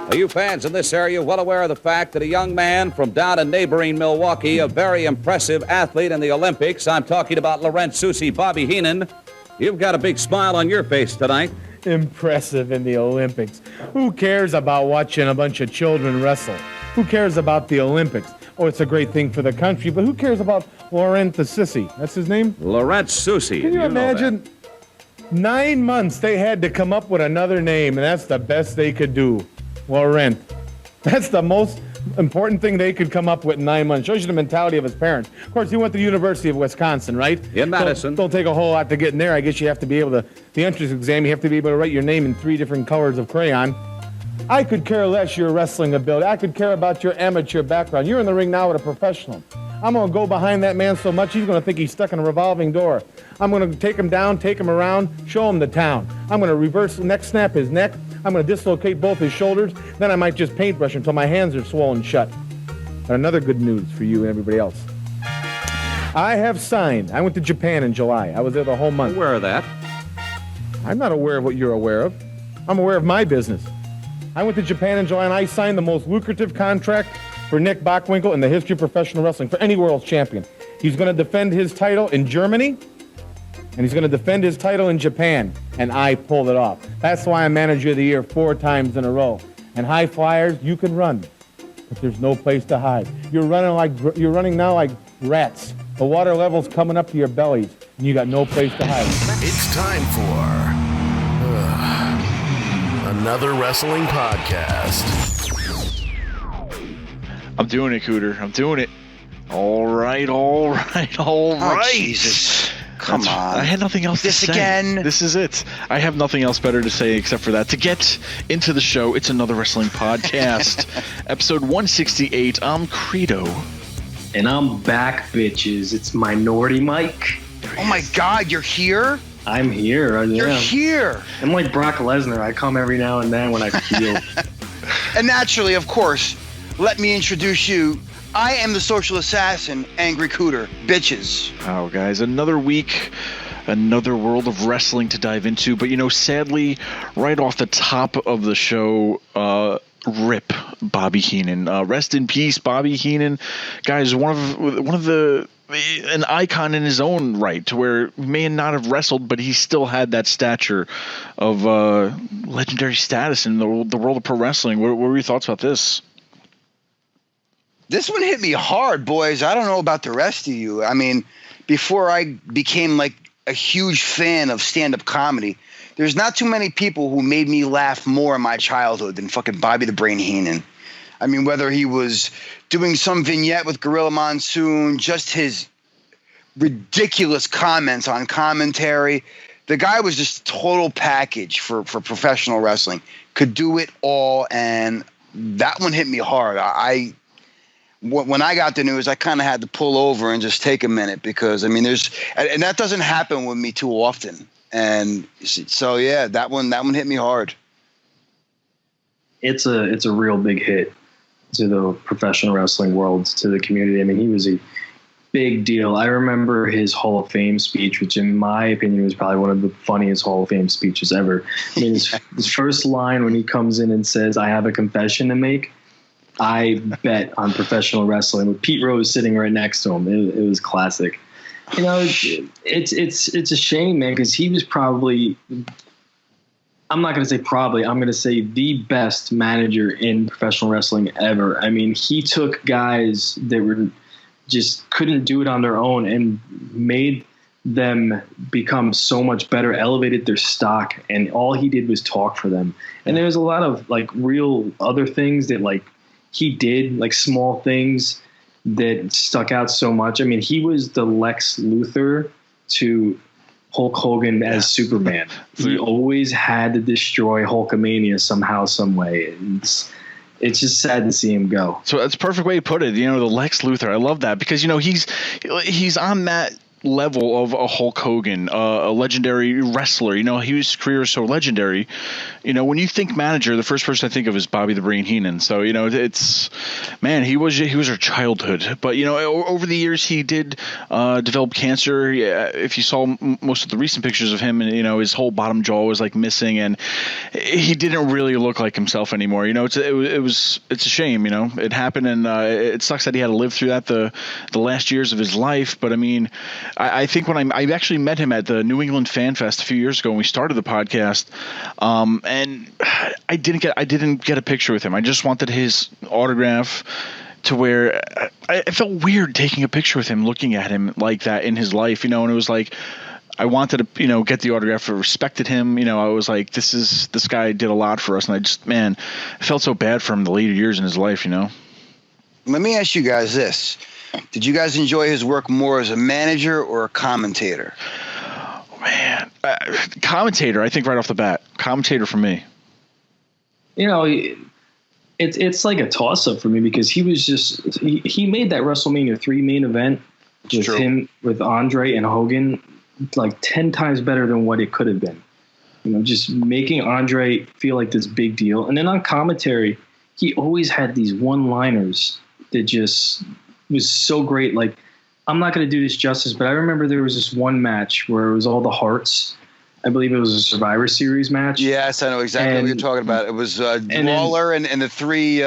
Are you fans in this area well aware of the fact that a young man from down in neighboring Milwaukee, a very impressive athlete in the Olympics, I'm talking about Rosati Bobby Heenan, you've got a big smile on your face tonight. Impressive in the Olympics. Who cares about watching a bunch of children wrestle? Who cares about the Olympics? Oh, it's a great thing for the country, but who cares about Laurent the Sissy? That's his name? Laurent Soucy. Can you imagine? 9 months they had to come up with another name, and that's the best they could do. Laurent. That's the most important thing they could come up with in 9 months. Shows you the mentality of his parents. Of course, he went to the University of Wisconsin, right? In Madison. Don't take a whole lot to get in there. I guess you have to be able to, the entrance exam, you have to be able to write your name in 3 different colors of crayon. I could care less your wrestling ability. I could care about your amateur background. You're in the ring now with a professional. I'm going to go behind that man so much he's going to think he's stuck in a revolving door. I'm going to take him down, take him around, show him the town. I'm going to reverse neck snap his neck. I'm going to dislocate both his shoulders. Then I might just paintbrush until my hands are swollen shut. But another good news for you and everybody else. I have signed. I went to Japan in July. I was there the whole month. Aware of that? I'm not aware of what you're aware of. I'm aware of my business. I went to Japan in July and I signed the most lucrative contract for Nick Bockwinkel in the history of professional wrestling, for any world champion. He's going to defend his title in Germany, and he's going to defend his title in Japan, and I pulled it off. That's why I'm Manager of the Year 4 times in a row. And high flyers, you can run, but there's no place to hide. You're running now like rats. The water level's coming up to your bellies, and you got no place to hide. It's time for another wrestling podcast. I'm doing it, Cooter. I'm doing it. All right. Oh, Jesus. Come on. I had nothing else to say. This again? This is it. I have nothing else better to say except for that. To get into the show, it's another wrestling podcast. Episode 168. I'm Credo. And I'm back, bitches. It's Minority Mike. Oh, my God. You're here? I'm here. You're here. I'm like Brock Lesnar. I come every now and then when I feel. And naturally, of course, let me introduce you. I am the social assassin, Angry Cooter. Bitches. Oh, guys, another week, another world of wrestling to dive into. But, sadly, right off the top of the show, rip Bobby Heenan. Rest in peace, Bobby Heenan. Guys, one of an icon in his own right, to where he may not have wrestled, but he still had that stature of legendary status in the world of pro wrestling. What were your thoughts about this? This one hit me hard, boys. I don't know about the rest of you. I mean, before I became like a huge fan of stand-up comedy, there's not too many people who made me laugh more in my childhood than fucking Bobby the Brain Heenan. I mean, whether he was doing some vignette with Gorilla Monsoon, just his ridiculous comments on commentary, the guy was just a total package for professional wrestling. Could do it all, and that one hit me hard. When I got the news, I kind of had to pull over and just take a minute because, I mean, and that doesn't happen with me too often. And so, yeah, that one hit me hard. It's a real big hit to the professional wrestling world, to the community. I mean, he was a big deal. I remember his Hall of Fame speech, which in my opinion was probably one of the funniest Hall of Fame speeches ever. I mean, his first line when he comes in and says, "I have a confession to make," I bet on professional wrestling with Pete Rose sitting right next to him. It was classic. It's a shame, man, because he was probably, I'm not going to say probably, I'm going to say the best manager in professional wrestling ever. I mean, he took guys that were just couldn't do it on their own and made them become so much better, elevated their stock, and all he did was talk for them. And there was a lot of like real other things that like he did, like small things that stuck out so much. I mean, he was the Lex Luthor to Hulk Hogan as Superman. He always had to destroy Hulkamania somehow, some way. It's just sad to see him go. So that's a perfect way to put it. The Lex Luthor. I love that because, he's on that level of a Hulk Hogan, a legendary wrestler. His career is so legendary. When you think manager, the first person I think of is Bobby the Brain Heenan. So he was our childhood. But over the years he did develop cancer. If you saw most of the recent pictures of him, and his whole bottom jaw was like missing, and he didn't really look like himself anymore. It's a shame. It happened, and it sucks that he had to live through that the last years of his life. But I think when I actually met him at the New England Fan Fest a few years ago when we started the podcast, and I didn't get a picture with him. I just wanted his autograph, to where I felt weird taking a picture with him, looking at him like that in his life, and it was like I wanted to get the autograph. I respected him. I was like, this guy did a lot for us, and I felt so bad for him the later years in his life. Let me ask you guys this. Did you guys enjoy his work more as a manager or a commentator? Man, commentator, I think right off the bat. Commentator for me. It's like a toss-up for me, because he was he made that WrestleMania 3 main event with him, with Andre and Hogan, like 10 times better than what it could have been. Just making Andre feel like this big deal. And then on commentary, he always had these one-liners that just was so great. Like, I'm not going to do this justice, but I remember there was this one match where it was all the Hearts. I believe it was a Survivor Series match. Yes, I know exactly what you're talking about. It was Lawler and the three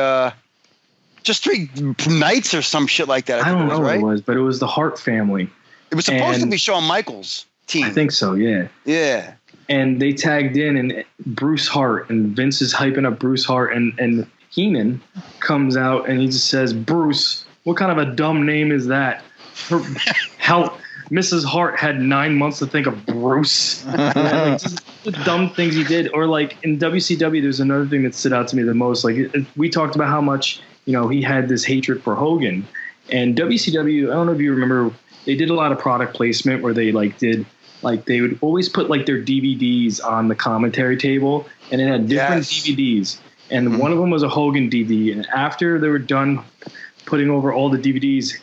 knights or some shit like that. I don't know what it was, but it was the Hart family. It was supposed to be Shawn Michaels' team. I think so, yeah. Yeah. And they tagged in, and Bruce Hart, and Vince is hyping up Bruce Hart, and Heenan comes out and he just says, "Bruce, what kind of a dumb name is that? How Mrs. Hart had 9 months to think of Bruce." Just the dumb things he did. Or like in WCW, there's another thing that stood out to me the most. Like we talked about how much he had this hatred for Hogan, and WCW. I don't know if you remember, they did a lot of product placement where they they would always put like their DVDs on the commentary table, and it had different DVDs. And one of them was a Hogan DVD. And after they were done putting over all the DVDs,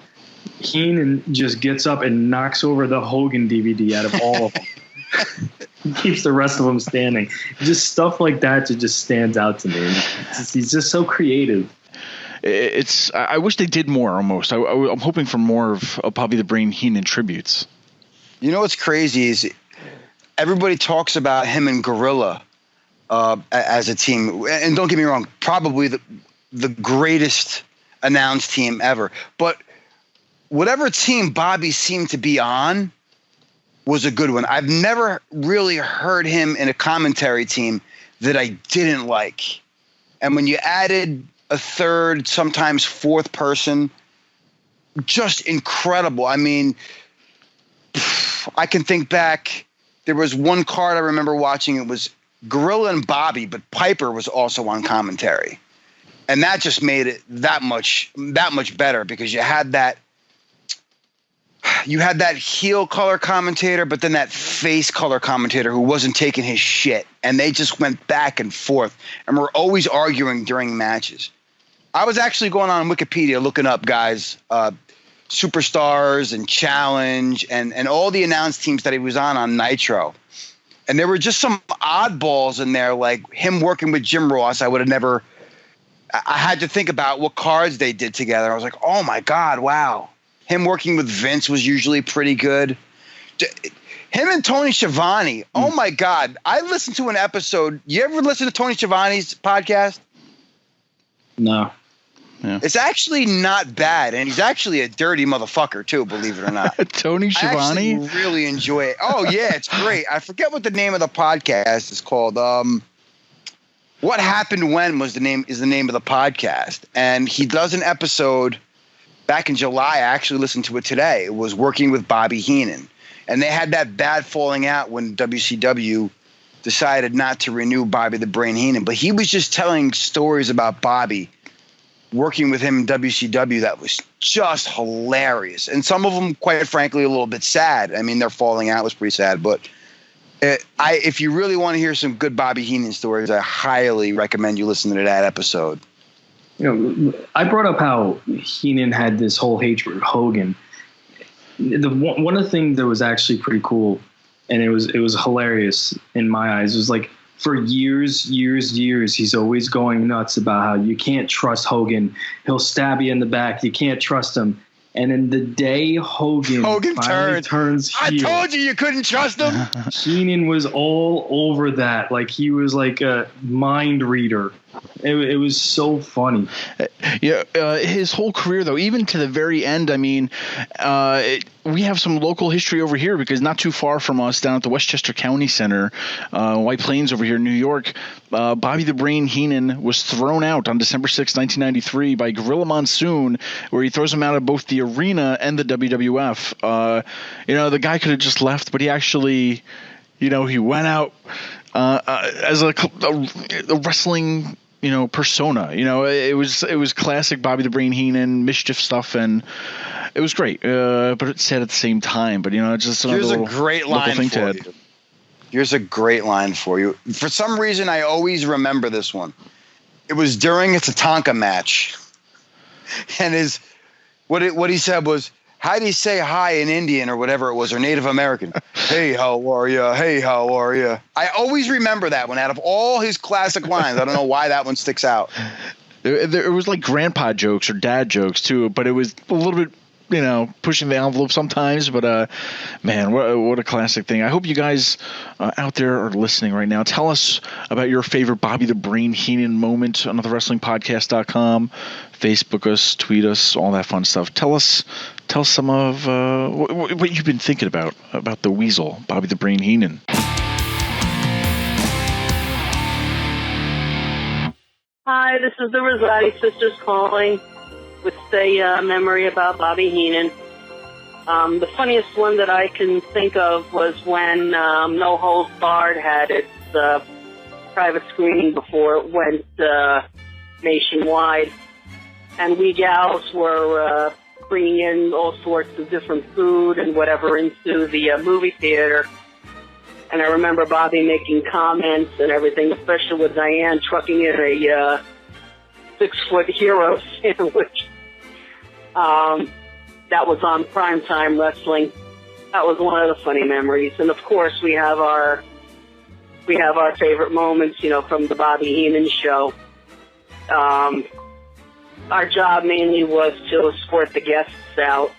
Heenan just gets up and knocks over the Hogan DVD out of all of them. He keeps the rest of them standing. Just stuff like that just stands out to me. He's just so creative. I wish they did more. Almost. I'm hoping for more of Bobby the Brain Heenan tributes. What's crazy is everybody talks about him and Gorilla as a team, and don't get me wrong, probably the greatest announced team ever. But whatever team Bobby seemed to be on was a good one. I've never really heard him in a commentary team that I didn't like. And when you added a third, sometimes fourth person, just incredible. I mean, I can think back. There was one card I remember watching. It was Gorilla and Bobby, but Piper was also on commentary. And that just made it that much better, because you had that heel color commentator, but then that face color commentator who wasn't taking his shit. And they just went back and forth and were always arguing during matches. I was actually going on Wikipedia looking up guys, Superstars and Challenge and all the announced teams that he was on Nitro. And there were just some oddballs in there, like him working with Jim Ross. I had to think about what cards they did together. I was like, oh my God, wow. Him working with Vince was usually pretty good. Him and Tony Schiavone, oh my God. I listened to an episode. You ever listen to Tony Schiavone's podcast? No. Yeah. It's actually not bad, and he's actually a dirty motherfucker too, believe it or not. Tony Schiavone? I actually really enjoy it. Oh yeah, it's great. I forget what the name of the podcast is called. What Happened When is the name of the podcast, and he does an episode back in July. I actually listened to it today. It was working with Bobby Heenan, and they had that bad falling out when WCW decided not to renew Bobby the Brain Heenan, but he was just telling stories about Bobby working with him in WCW that was just hilarious. And some of them, quite frankly, a little bit sad. I mean, their falling out was pretty sad. But if you really want to hear some good Bobby Heenan stories, I highly recommend you listen to that episode. I brought up how Heenan had this whole hatred of Hogan. one of the things that was actually pretty cool, and it was hilarious in my eyes, was like, for years, he's always going nuts about how you can't trust Hogan. He'll stab you in the back. You can't trust him. And in the day Hogan turns heel, I told you couldn't trust him. Heenan was all over that. Like, he was like a mind reader. It was so funny. His whole career, though, even to the very end, I mean, we have some local history over here because not too far from us, down at the Westchester County Center, White Plains over here in New York, Bobby the Brain Heenan was thrown out on December 6, 1993 by Gorilla Monsoon, where he throws him out of both the arena and the WWF. The guy could have just left, but he actually, he went out as a wrestling persona. It was classic Bobby the Brain Heenan mischief stuff, and it was great. But it's sad at the same time. But it's just here's a great line for you. Here's a great line for you. For some reason, I always remember this one. It was during a Tatanka match, and what he said was, how do you say hi in Indian or whatever it was, or Native American? Hey, how are you? Hey, how are you? I always remember that one out of all his classic lines. I don't know why that one sticks out. There was like grandpa jokes or dad jokes too, but it was a little bit, pushing the envelope sometimes. But man, what a classic thing. I hope you guys out there are listening right now. Tell us about your favorite Bobby the Brain Heenan moment on anotherwrestlingpodcast.com. Facebook us, tweet us, all that fun stuff. Tell us some of what you've been thinking about the Weasel, Bobby the Brain Heenan. Hi, this is the Rosati Sisters calling with a memory about Bobby Heenan. The funniest one that I can think of was when No Holds Barred had its private screening before it went nationwide. And we gals were bringing in all sorts of different food and whatever into the movie theater. And I remember Bobby making comments and everything, especially with Diane trucking in a 6-foot hero sandwich. That was on Primetime Wrestling. That was one of the funny memories. And of course, we have our favorite moments, from the Bobby Heenan show. Our job mainly was to escort the guests out.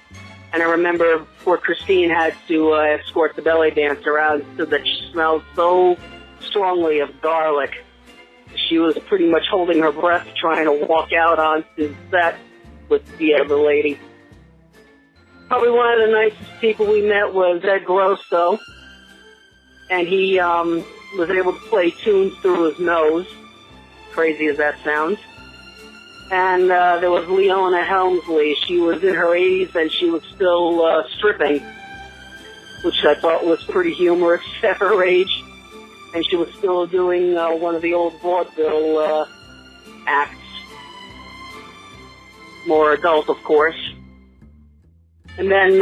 And I remember poor Christine had to escort the belly dancer out so that she smelled so strongly of garlic. She was pretty much holding her breath trying to walk out onto the set with the other lady. Probably one of the nicest people we met was Ed Grosso. And he was able to play tunes through his nose, crazy as that sounds. And there was Leona Helmsley. She was in her 80s and she was still stripping, which I thought was pretty humorous at her age. And she was still doing one of the old vaudeville acts. More adult, of course. And then,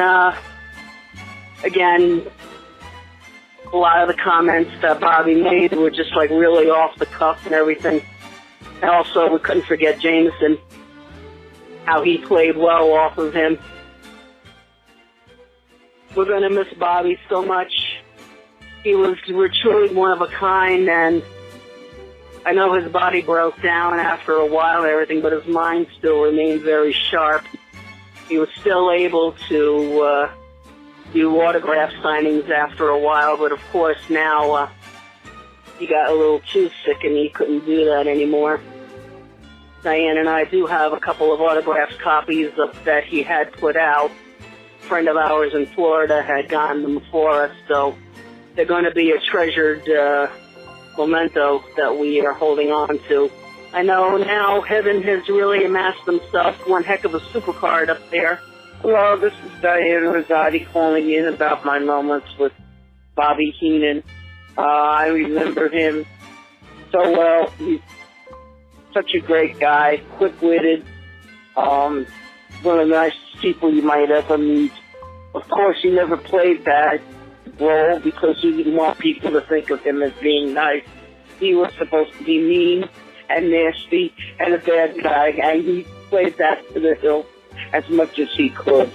again, a lot of the comments that Bobby made were just like really off the cuff and everything. And also, we couldn't forget Jameson, how he played well off of him. We're going to miss Bobby so much. He was truly one of a kind, and I know his body broke down after a while and everything, but his mind still remained very sharp. He was still able to do autograph signings after a while, but of course now he got a little too sick and he couldn't do that anymore. Diane and I do have a couple of autographed copies that he had put out. A friend of ours in Florida had gotten them for us, so they're going to be a treasured memento that we are holding on to. I know now Heaven has really amassed himself one heck of a supercard up there. Hello, this is Diane Rosati calling in about my moments with Bobby Heenan. I remember him so well. He's such a great guy, quick-witted, one of the nicest people you might ever meet. Of course, he never played that role because he didn't want people to think of him as being nice. He was supposed to be mean and nasty and a bad guy, and he played that to the hilt as much as he could.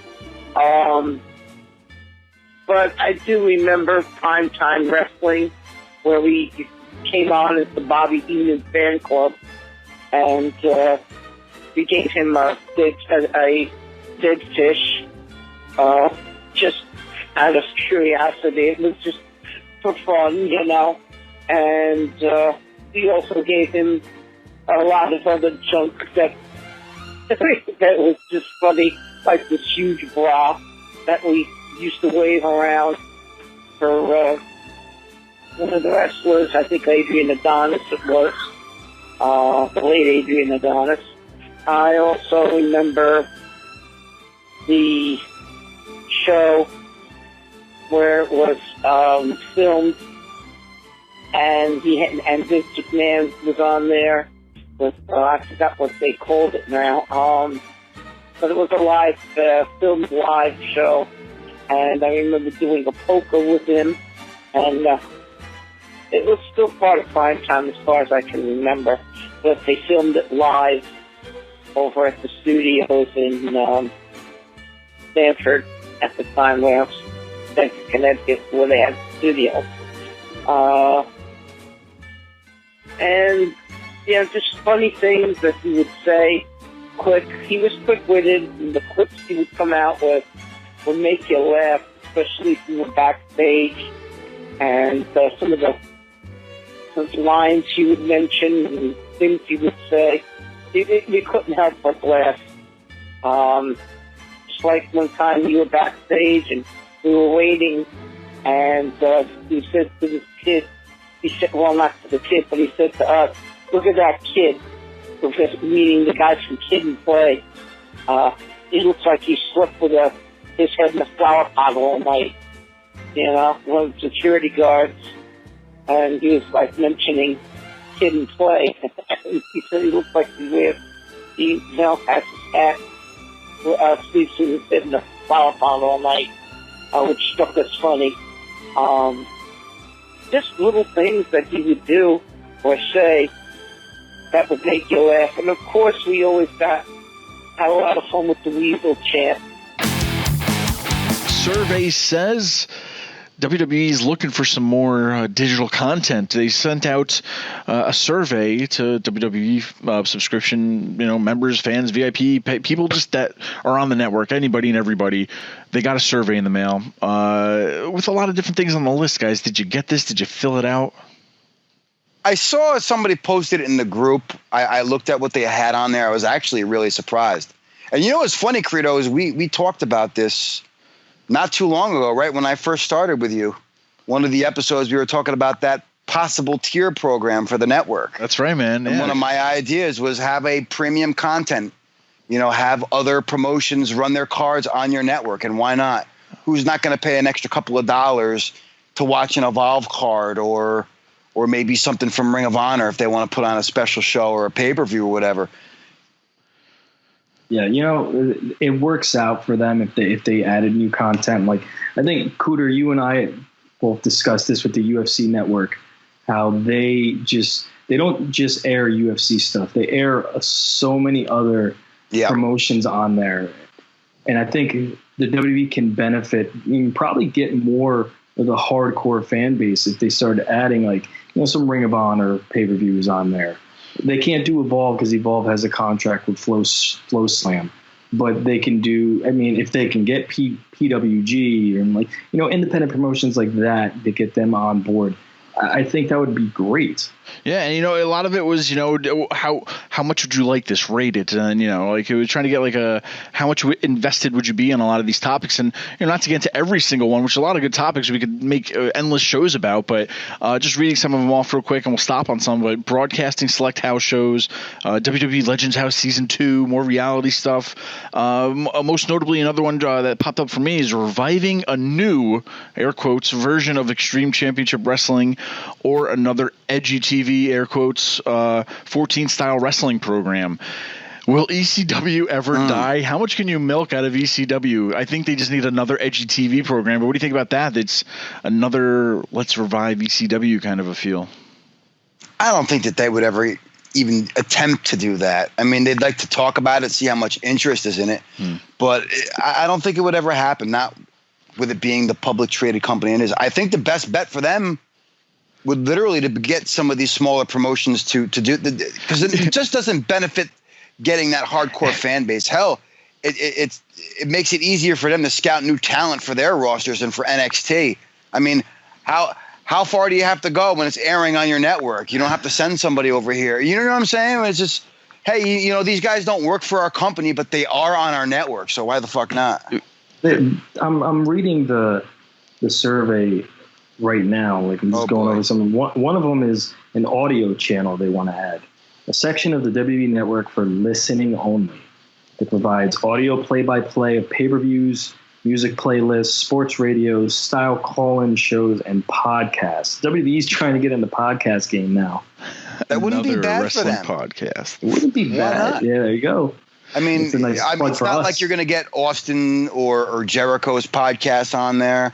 But I do remember primetime wrestling, where we came on as the Bobby Heenan fan club, and we gave him a dead fish, just out of curiosity. It was just for fun, you know. And we also gave him a lot of other junk that that was just funny, like this huge bra that we used to wave around for one of the wrestlers. I think Adrian Adonis it was, the late Adrian Adonis. I also remember the show where it was filmed, and Vince McMahon was on there with I forgot what they called it now, but it was a live filmed live show, and I remember doing a poker with him, and it was still part of prime time as far as I can remember, but they filmed it live over at the studios in Stanford at the time, where I was in Connecticut, where they had studios. And, you know, just funny things that he would say, quick. He was quick-witted, and the clips he would come out with would make you laugh, especially if you were backstage. And some of the lines he would mention and things he would say, you couldn't help but laugh. Just like one time we were backstage and we were waiting, and he said to this kid, he said, well, not to the kid, but he said to us, look at that kid, meaning the guy from Kid and Play. He looks like he slept with his head in a flower pot all night. You know, one of the security guards. And he was like mentioning Kid and Play. And he said he looked like he now has his hat, sleeps with his head in a flower pot all night, which struck us funny. Just little things that he would do or say that would make you laugh. And of course, we always had a lot of fun with the Weasel chant. Survey says WWE is looking for some more digital content. They sent out a survey to WWE subscription, members, fans, VIP, people just that are on the network, anybody and everybody. They got a survey in the mail with a lot of different things on the list, guys. Did you get this? Did you fill it out? I saw somebody posted it in the group. I looked at what they had on there. I was actually really surprised. And you know what's funny, Credo, is we talked about this not too long ago, right? When I first started with you, one of the episodes we were talking about that possible tier program for the network. That's right, man. And one of my ideas was have a premium content, have other promotions run their cards on your network. And why not? Who's not going to pay an extra couple of dollars to watch an Evolve card or maybe something from Ring of Honor if they want to put on a special show or a pay-per-view or whatever. Yeah, it works out for them if they added new content. Like, I think, Cooter, you and I both discussed this with the UFC Network, how they don't just air UFC stuff. They air so many other promotions on there. And I think the WWE can benefit, probably get more of the hardcore fan base if they started adding some Ring of Honor pay-per-views on there. They can't do Evolve because Evolve has a contract with Flow Slam, but they can do. I mean, if they can get PWG and independent promotions like that, to get them on board, I think that would be great. Yeah, and a lot of it was how much would you like this rated, and it was trying to get how much invested would you be on a lot of these topics, and not to get into every single one, which is a lot of good topics we could make endless shows about, but just reading some of them off real quick, and we'll stop on some. But broadcasting select house shows, WWE Legends House Season 2, more reality stuff. Most notably, another one that popped up for me is reviving a new air quotes version of Extreme Championship Wrestling, or another edgy TV, air quotes, 14-style wrestling program. Will ECW ever die? How much can you milk out of ECW? I think they just need another edgy TV program. But what do you think about that? It's another let's revive ECW kind of a feel. I don't think that they would ever even attempt to do that. I mean, they'd like to talk about it, see how much interest is in it. But I don't think it would ever happen. Not with it being the public traded company it is. I think the best bet for them would literally to get some of these smaller promotions to do, because it just doesn't benefit getting that hardcore fan base. Hell, it makes it easier for them to scout new talent for their rosters and for NXT. I mean, how far do you have to go when it's airing on your network? You don't have to send somebody over here. You know what I'm saying? It's just, hey, you know, these guys don't work for our company, but they are on our network, so why the fuck not? I'm reading the survey right now. Like, I'm just going over some. One of them is an audio channel they want to add. A section of the WWE network for listening only. It provides audio play-by-play of pay-per-views, music playlists, sports radios, style call-in shows, and podcasts. WWE's trying to get in the podcast game now. That wouldn't be bad for them. Podcast. It wouldn't be bad. Yeah, there you go. I mean, it's not like you're going to get Austin or Jericho's podcast on there.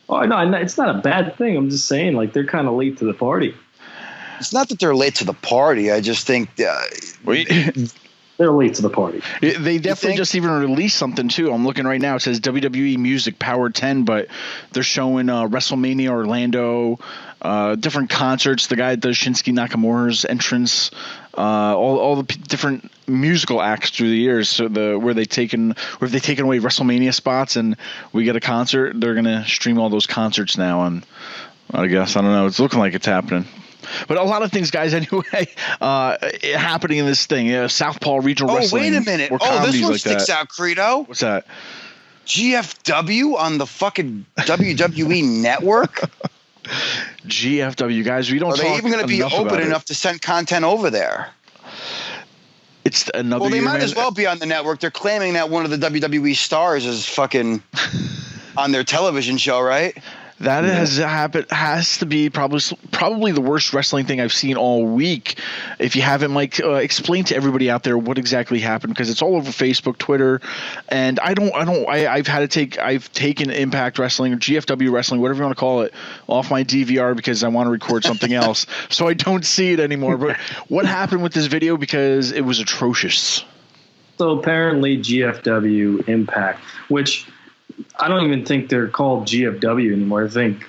Oh, no, it's not a bad thing. I'm just saying, like, they're kind of late to the party. It's not that they're late to the party. I just think they're late to the party. They definitely just even released something, too. I'm looking right now. It says WWE Music Power 10, but they're showing WrestleMania Orlando, different concerts. The guy that does Shinsuke Nakamura's entrance, all the different musical acts through the years. So where they've taken away WrestleMania spots and we get a concert, they're going to stream all those concerts now. And I guess, I don't know. It's looking like it's happening. But a lot of things, guys, anyway, happening in this thing. Southpaw Regional Wrestling. Oh, wait a minute. This one sticks out, Credo. What's that? GFW on the fucking WWE network? GFW, guys, we don't talk enough about it. Are they even going to be open enough to send content over there? It's another Well, they year, might man. as well be on the network. They're claiming that one of the WWE stars is fucking on their television show, right? That has to be probably the worst wrestling thing I've seen all week. If you haven't, explain to everybody out there what exactly happened, because it's all over Facebook, Twitter, and I've taken Impact Wrestling or GFW Wrestling, whatever you want to call it, off my DVR because I want to record something else, so I don't see it anymore. But what happened with this video? Because it was atrocious. So apparently GFW, Impact, which I don't even think they're called GFW anymore. I think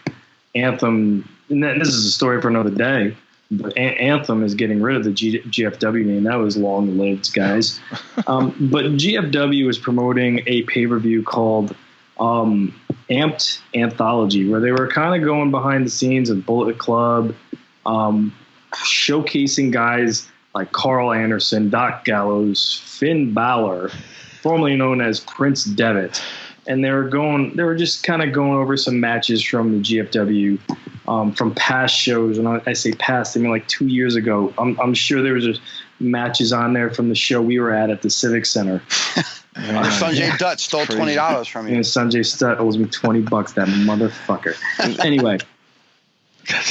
Anthem, and this is a story for another day, but Anthem is getting rid of the GFW name. That was long-lived, guys. But GFW is promoting a pay-per-view called Amped Anthology, where they were kind of going behind the scenes of Bullet Club, showcasing guys like Carl Anderson, Doc Gallows, Finn Balor, formerly known as Prince Devitt. And they were just kind of going over some matches from the GFW from past shows. And I say past, I mean like 2 years ago. I'm sure there was just matches on there from the show we were at the Civic Center. Sanjay Dutt stole $20 from you. And Sanjay Dutt owes me $20, that motherfucker. Anyway,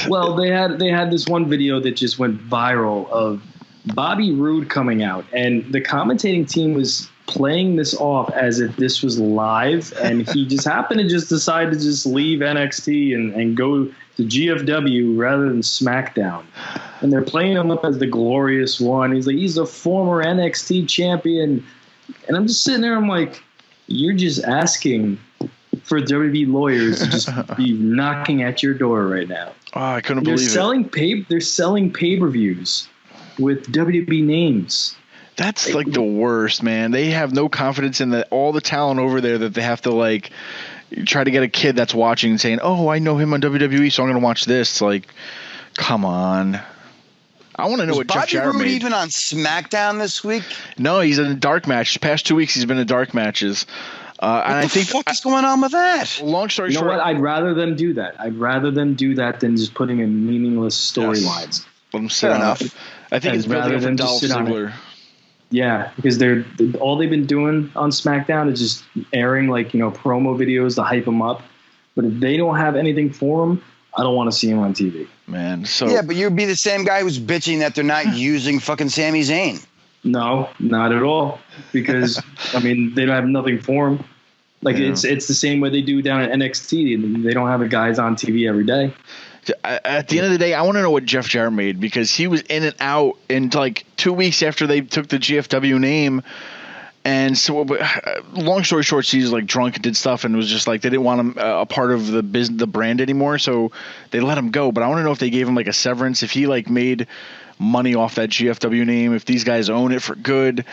well, they had this one video that just went viral of Bobby Roode coming out, and the commentating team was playing this off as if this was live, and he just happened to just decide to just leave NXT and go to GFW rather than SmackDown. And they're playing him up as the glorious one. He's a former NXT champion. And I'm just sitting there, I'm like, you're just asking for WWE lawyers to just be knocking at your door right now. Oh, I couldn't believe it. They're selling pay-per-views with WWE names. That's like the worst, man. They have no confidence in all the talent over there that they have to try to get a kid that's watching and saying, "Oh, I know him on WWE, so I'm going to watch this." It's like, come on. I want to know what Jeff Jarrett made. Bobby Roode even on SmackDown this week? No, he's in a dark match. The past 2 weeks, he's been in dark matches. What the fuck is going on with that? Long story short, you know what? I'd rather them do that. I'd rather them do that than just putting in meaningless storylines. Fair enough. I think it's building up for Dolph Ziggler. Yeah, because all they've been doing on SmackDown is just airing promo videos to hype them up. But if they don't have anything for them, I don't want to see them on TV. Man, so yeah, but you'd be the same guy who's bitching that they're not using fucking Sami Zayn. No, not at all. Because they don't have nothing for him. It's the same way they do down at NXT. They don't have the guys on TV every day. At the end of the day, I want to know what Jeff Jarrett made, because he was in and out in 2 weeks after they took the GFW name, And so, long story short, he's like drunk and did stuff, and it was just like they didn't want him a part of the brand anymore, so they let him go. But I want to know if they gave him like a severance, if he like made money off that GFW name, if these guys own it for good.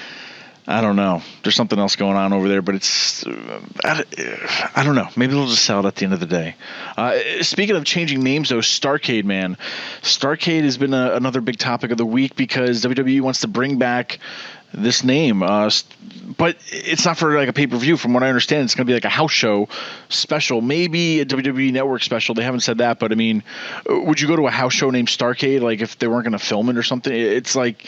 I don't know. There's something else going on over there, but it's I don't know. Maybe they'll just sell it at the end of the day. Speaking of changing names, though, Starcade, man. Starcade has been another big topic of the week because WWE wants to bring back this name, but it's not for like a pay-per-view. From what I understand, it's going to be like a house show special, maybe a WWE Network special. They haven't said that, but I mean, would you go to a house show named Starcade, like if they weren't going to film it or something? It's like,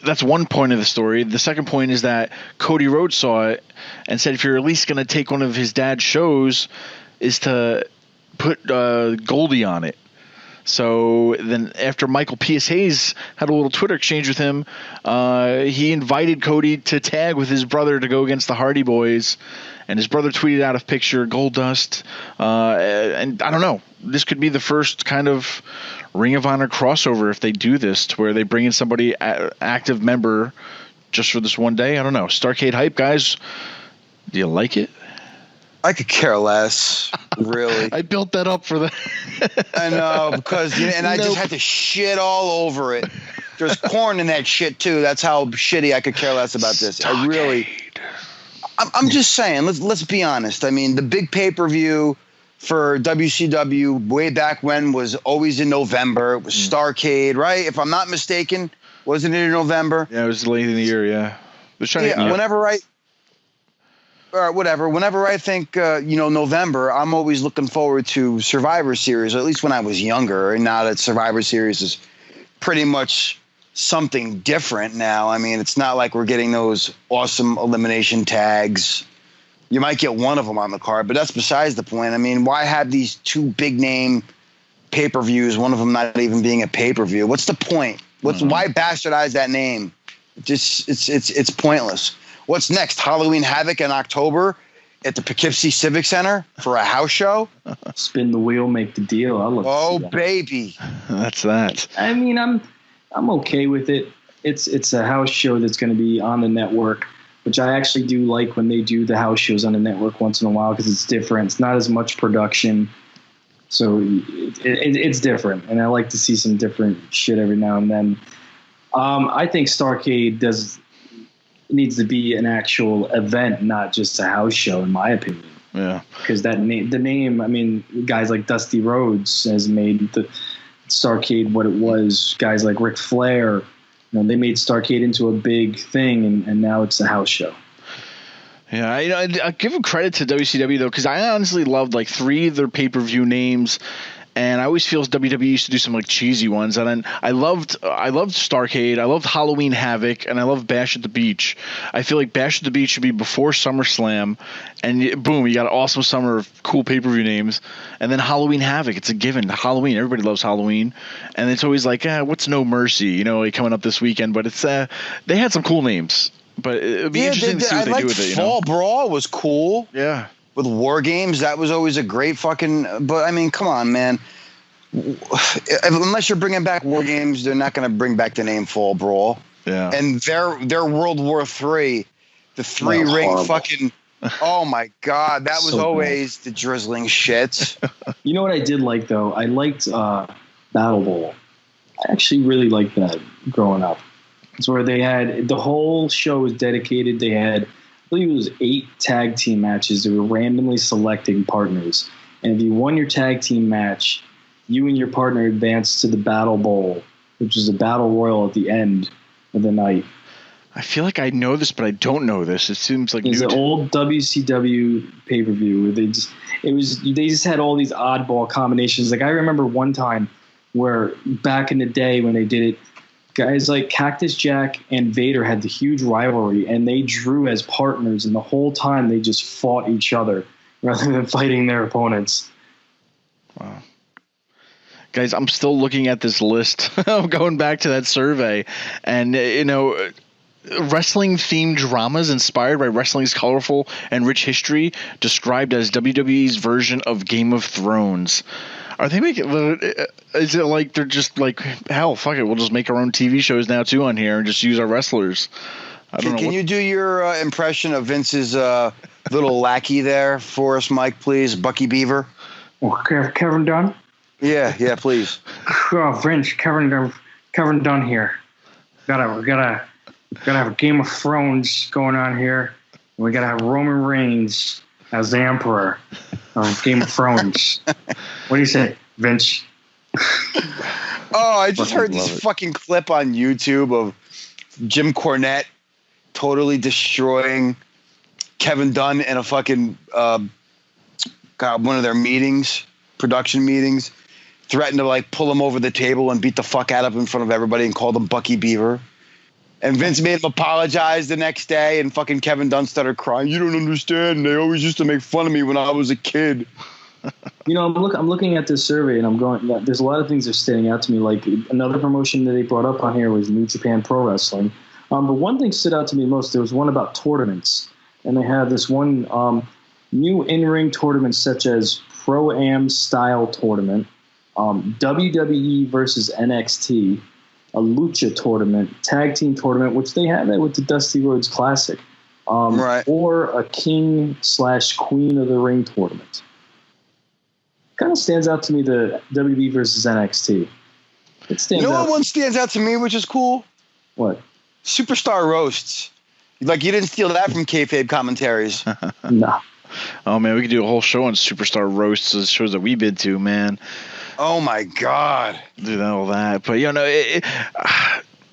that's one point of the story. The second point is that Cody Rhodes saw it and said if you're at least going to take one of his dad's shows, is to put Goldie on it. So then after Michael P.S. Hayes had a little Twitter exchange with him, he invited Cody to tag with his brother to go against the Hardy Boys. And his brother tweeted out a picture of Goldust. And I don't know. This could be the first kind of Ring of Honor crossover if they do this, to where they bring in somebody active member just for this one day. I don't know. Starcade hype, guys. Do you like it? I could care less, really. I built that up for the. I know, because I just had to shit all over it. There's corn in that shit too. That's how shitty I could care less about this. I really. I'm just saying. Let's be honest. I mean, the big pay-per-view for WCW way back when was always in November. It was Starcade, right? If I'm not mistaken, wasn't it in November? Yeah, it was late in the year. Yeah. Whenever I think, November, I'm always looking forward to Survivor Series, or at least when I was younger. And now that Survivor Series is pretty much something different now. I mean, it's not like we're getting those awesome elimination tags. You might get one of them on the card, but that's besides the point. I mean, why have these two big name pay-per-views, one of them not even being a pay-per-view? What's the point? Why bastardize that name? It's pointless. What's next? Halloween Havoc in October at the Poughkeepsie Civic Center for a house show? Spin the wheel, make the deal. Oh, baby. That's that. I mean, I'm okay with it. It's a house show that's going to be on the network, which I actually do like when they do the house shows on the network once in a while because it's different. It's not as much production. So it's different, and I like to see some different shit every now and then. I think Starcade needs to be an actual event, not just a house show, in my opinion. Yeah. Because the name, I mean, guys like Dusty Rhodes has made the Starcade what it was. Guys like Ric Flair, they made Starcade into a big thing, and now it's a house show. Yeah, I give them credit to WCW, though, because I honestly loved like 3 of their pay-per-view names. And I always feel WWE used to do some like cheesy ones. And then I loved Starcade. I loved Halloween Havoc, and I loved Bash at the Beach. I feel like Bash at the Beach should be before SummerSlam, and boom, you got an awesome summer of cool pay-per-view names. And then Halloween Havoc, it's a given. Halloween, everybody loves Halloween, and it's always like, what's No Mercy? Like coming up this weekend. But it's they had some cool names. But it'd be interesting to see what they do with it. Fall Brawl was cool. Yeah. With War Games, that was always a great fucking. But I mean, come on, man. Unless you're bringing back War Games, they're not going to bring back the name Fall Brawl. Yeah. And their World War III, the 3-ring fucking. Oh my God, that was always the drizzling shit. You know what I did like though? I liked Battle Bowl. I actually really liked that growing up. It's where they had the whole show was dedicated. They had, I believe it was 8 tag team matches. They were randomly selecting partners. And if you won your tag team match, you and your partner advanced to the Battle Bowl, which is a battle royal at the end of the night. I feel like I know this, but I don't know this. It seems like it's an old WCW pay-per-view where they just had all these oddball combinations. Like I remember one time where back in the day when they did it, guys like Cactus Jack and Vader had the huge rivalry, and they drew as partners, and the whole time they just fought each other rather than fighting their opponents. Wow. Guys, I'm still looking at this list. I'm going back to that survey, and wrestling-themed dramas inspired by wrestling's colorful and rich history, described as WWE's version of Game of Thrones. Are they making? Is it like they're just like, hell, fuck it, we'll just make our own TV shows now too on here and just use our wrestlers? Can you do your impression of Vince's little lackey there for us, Mike, please? Bucky Beaver. Well, Kevin Dunn? Yeah, please. Oh, Vince, Kevin Dunn here. Gotta have a Game of Thrones going on here. We gotta have Roman Reigns as the Emperor of Game of Thrones. What do you say, Vince? Oh, I just heard this fucking clip on YouTube of Jim Cornette totally destroying Kevin Dunn in a fucking one of their meetings, production meetings, threatened to like pull him over the table and beat the fuck out of him in front of everybody and called him Bucky Beaver. And Vince made him apologize the next day, and fucking Kevin Dunn started crying. You don't understand. They always used to make fun of me when I was a kid. You know, I'm looking at this survey, and I'm going. There's a lot of things that are standing out to me. Like another promotion that they brought up on here was New Japan Pro Wrestling. But one thing stood out to me most. There was one about tournaments, and they had this one new in-ring tournaments such as Pro-Am style tournament, WWE versus NXT, a Lucha tournament, tag team tournament, which they had that with the Dusty Rhodes Classic, right, or a King/Queen of the Ring tournament. Kind of stands out to me, the WWE versus NXT. It stands out. What one stands out to me, which is cool? What? Superstar roasts. Like, you didn't steal that from kayfabe commentaries. No. Oh, man, we could do a whole show on Superstar roasts, the shows that we've been to, man. Oh, my God. Do all that. But,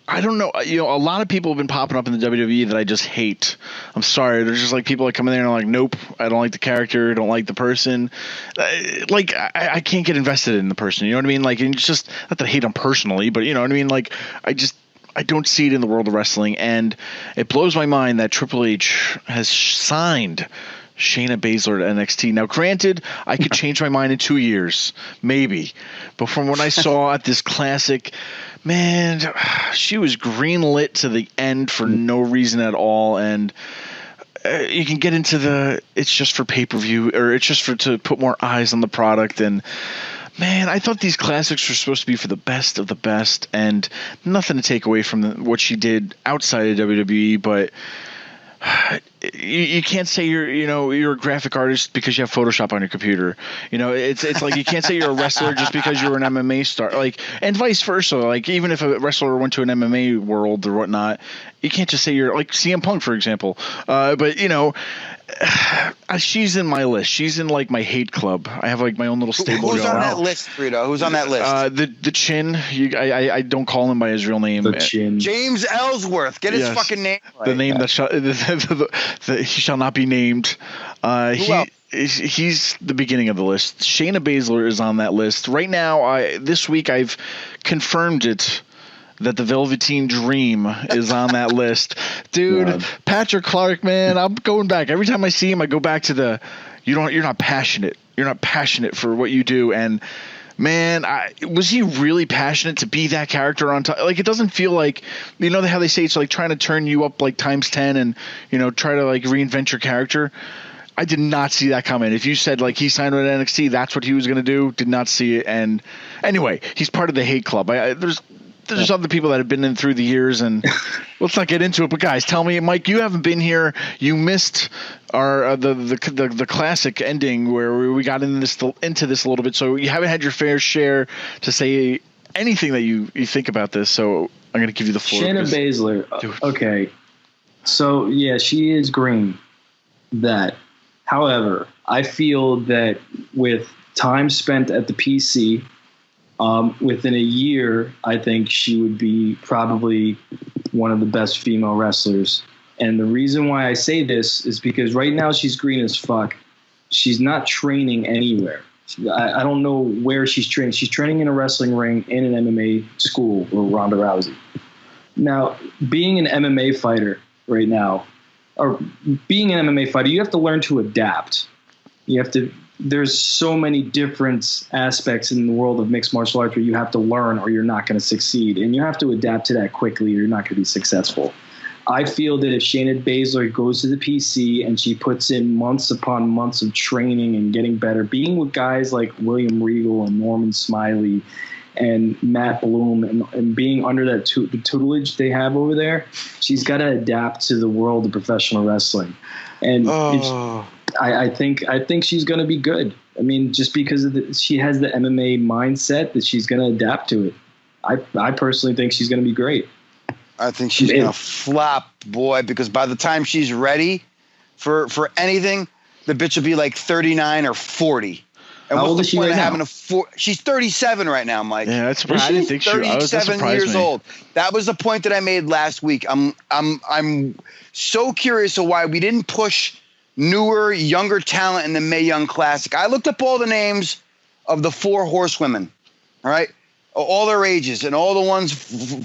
I don't know. A lot of people have been popping up in the WWE that I just hate. I'm sorry. There's just like people that come in there and are like, nope, I don't like the character, don't like the person. I can't get invested in the person. You know what I mean? Like, and it's just not that I hate them personally, but you know what I mean? Like, I don't see it in the world of wrestling, and it blows my mind that Triple H has signed Shayna Baszler to NXT. Now, granted, I could change my mind in 2 years, maybe. But from what I saw at this classic, man, she was greenlit to the end for no reason at all. And you can get into it's just for pay-per-view, or it's just to put more eyes on the product. And man, I thought these classics were supposed to be for the best of the best, and nothing to take away from what she did outside of WWE, but you can't say you're a graphic artist because you have Photoshop on your computer. It's like you can't say you're a wrestler just because you're an MMA star. Like, and vice versa. Like, even if a wrestler went to an MMA world or whatnot, you can't just say you're like CM Punk, for example. But she's in my list. She's in like my hate club. I have like my own little stable. Who's on that list, Frito? Who's on that list? The Chin. I don't call him by his real name. The Chin. James Ellsworth. Get his fucking name right. The name that he shall not be named. He's the beginning of the list. Shayna Baszler is on that list right now. This week I've confirmed it that the Velveteen Dream is on that list. Dude, God. Patrick Clark, man, I'm going back. Every time I see him, I go back to you're not passionate. You're not passionate for what you do. And man, was he really passionate to be that character on top? Like, it doesn't feel like, how they say it's like trying to turn you up like times 10 and, try to like reinvent your character. I did not see that coming. If you said like he signed with NXT, that's what he was going to do. Did not see it. And anyway, he's part of the hate club. There's other people that have been in through the years, and let's not get into it. But guys, tell me, Mike, you haven't been here. You missed our the classic ending where we got into this a little bit, so you haven't had your fair share to say anything that you think about this. So I'm going to give you the floor. Shayna Baszler. Okay, so yeah, she is green. However, I feel that with time spent at the PC. Within a year, I think she would be probably one of the best female wrestlers. And the reason why I say this is because right now she's green as fuck. She's not training anywhere. I don't know where she's training. She's training in a wrestling ring in an MMA school with Ronda Rousey. Now, being an MMA fighter right now, or being an MMA fighter, you have to learn to adapt. There's so many different aspects in the world of mixed martial arts where you have to learn or you're not going to succeed. And you have to adapt to that quickly or you're not going to be successful. I feel that if Shayna Baszler goes to the PC and she puts in months upon months of training and getting better, being with guys like William Regal and Norman Smiley and Matt Bloom and being under that the tutelage they have over there, she's got to adapt to the world of professional wrestling. And I think she's going to be good. I mean, just because she has the MMA mindset that she's going to adapt to it. I personally think she's going to be great. I think she's going to flop, boy, because by the time she's ready for anything, the bitch will be like 39 or 40. And How old is she right now? She's 37 right now, Mike. Yeah, that's surprising. I didn't think she was 37 years old. That was the point that I made last week. I'm so curious of why we didn't push newer, younger talent in the Mae Young Classic. I looked up all the names of the 4 horsewomen, all right? All their ages and all the ones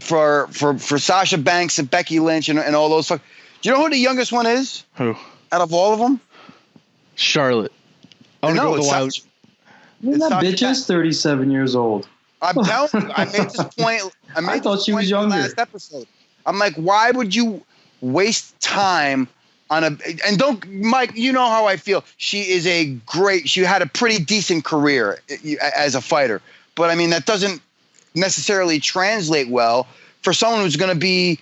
for Sasha Banks and Becky Lynch and all those. Do you know who the youngest one is? Who? Out of all of them? Charlotte. No, it's Sasha. That bitch is 37 years old. I'm telling you, I made this point. I thought she was younger. Last episode. I'm like, why would you waste time on and don't, Mike, you know how I feel. She had a pretty decent career as a fighter. But I mean, that doesn't necessarily translate well for someone who's going to be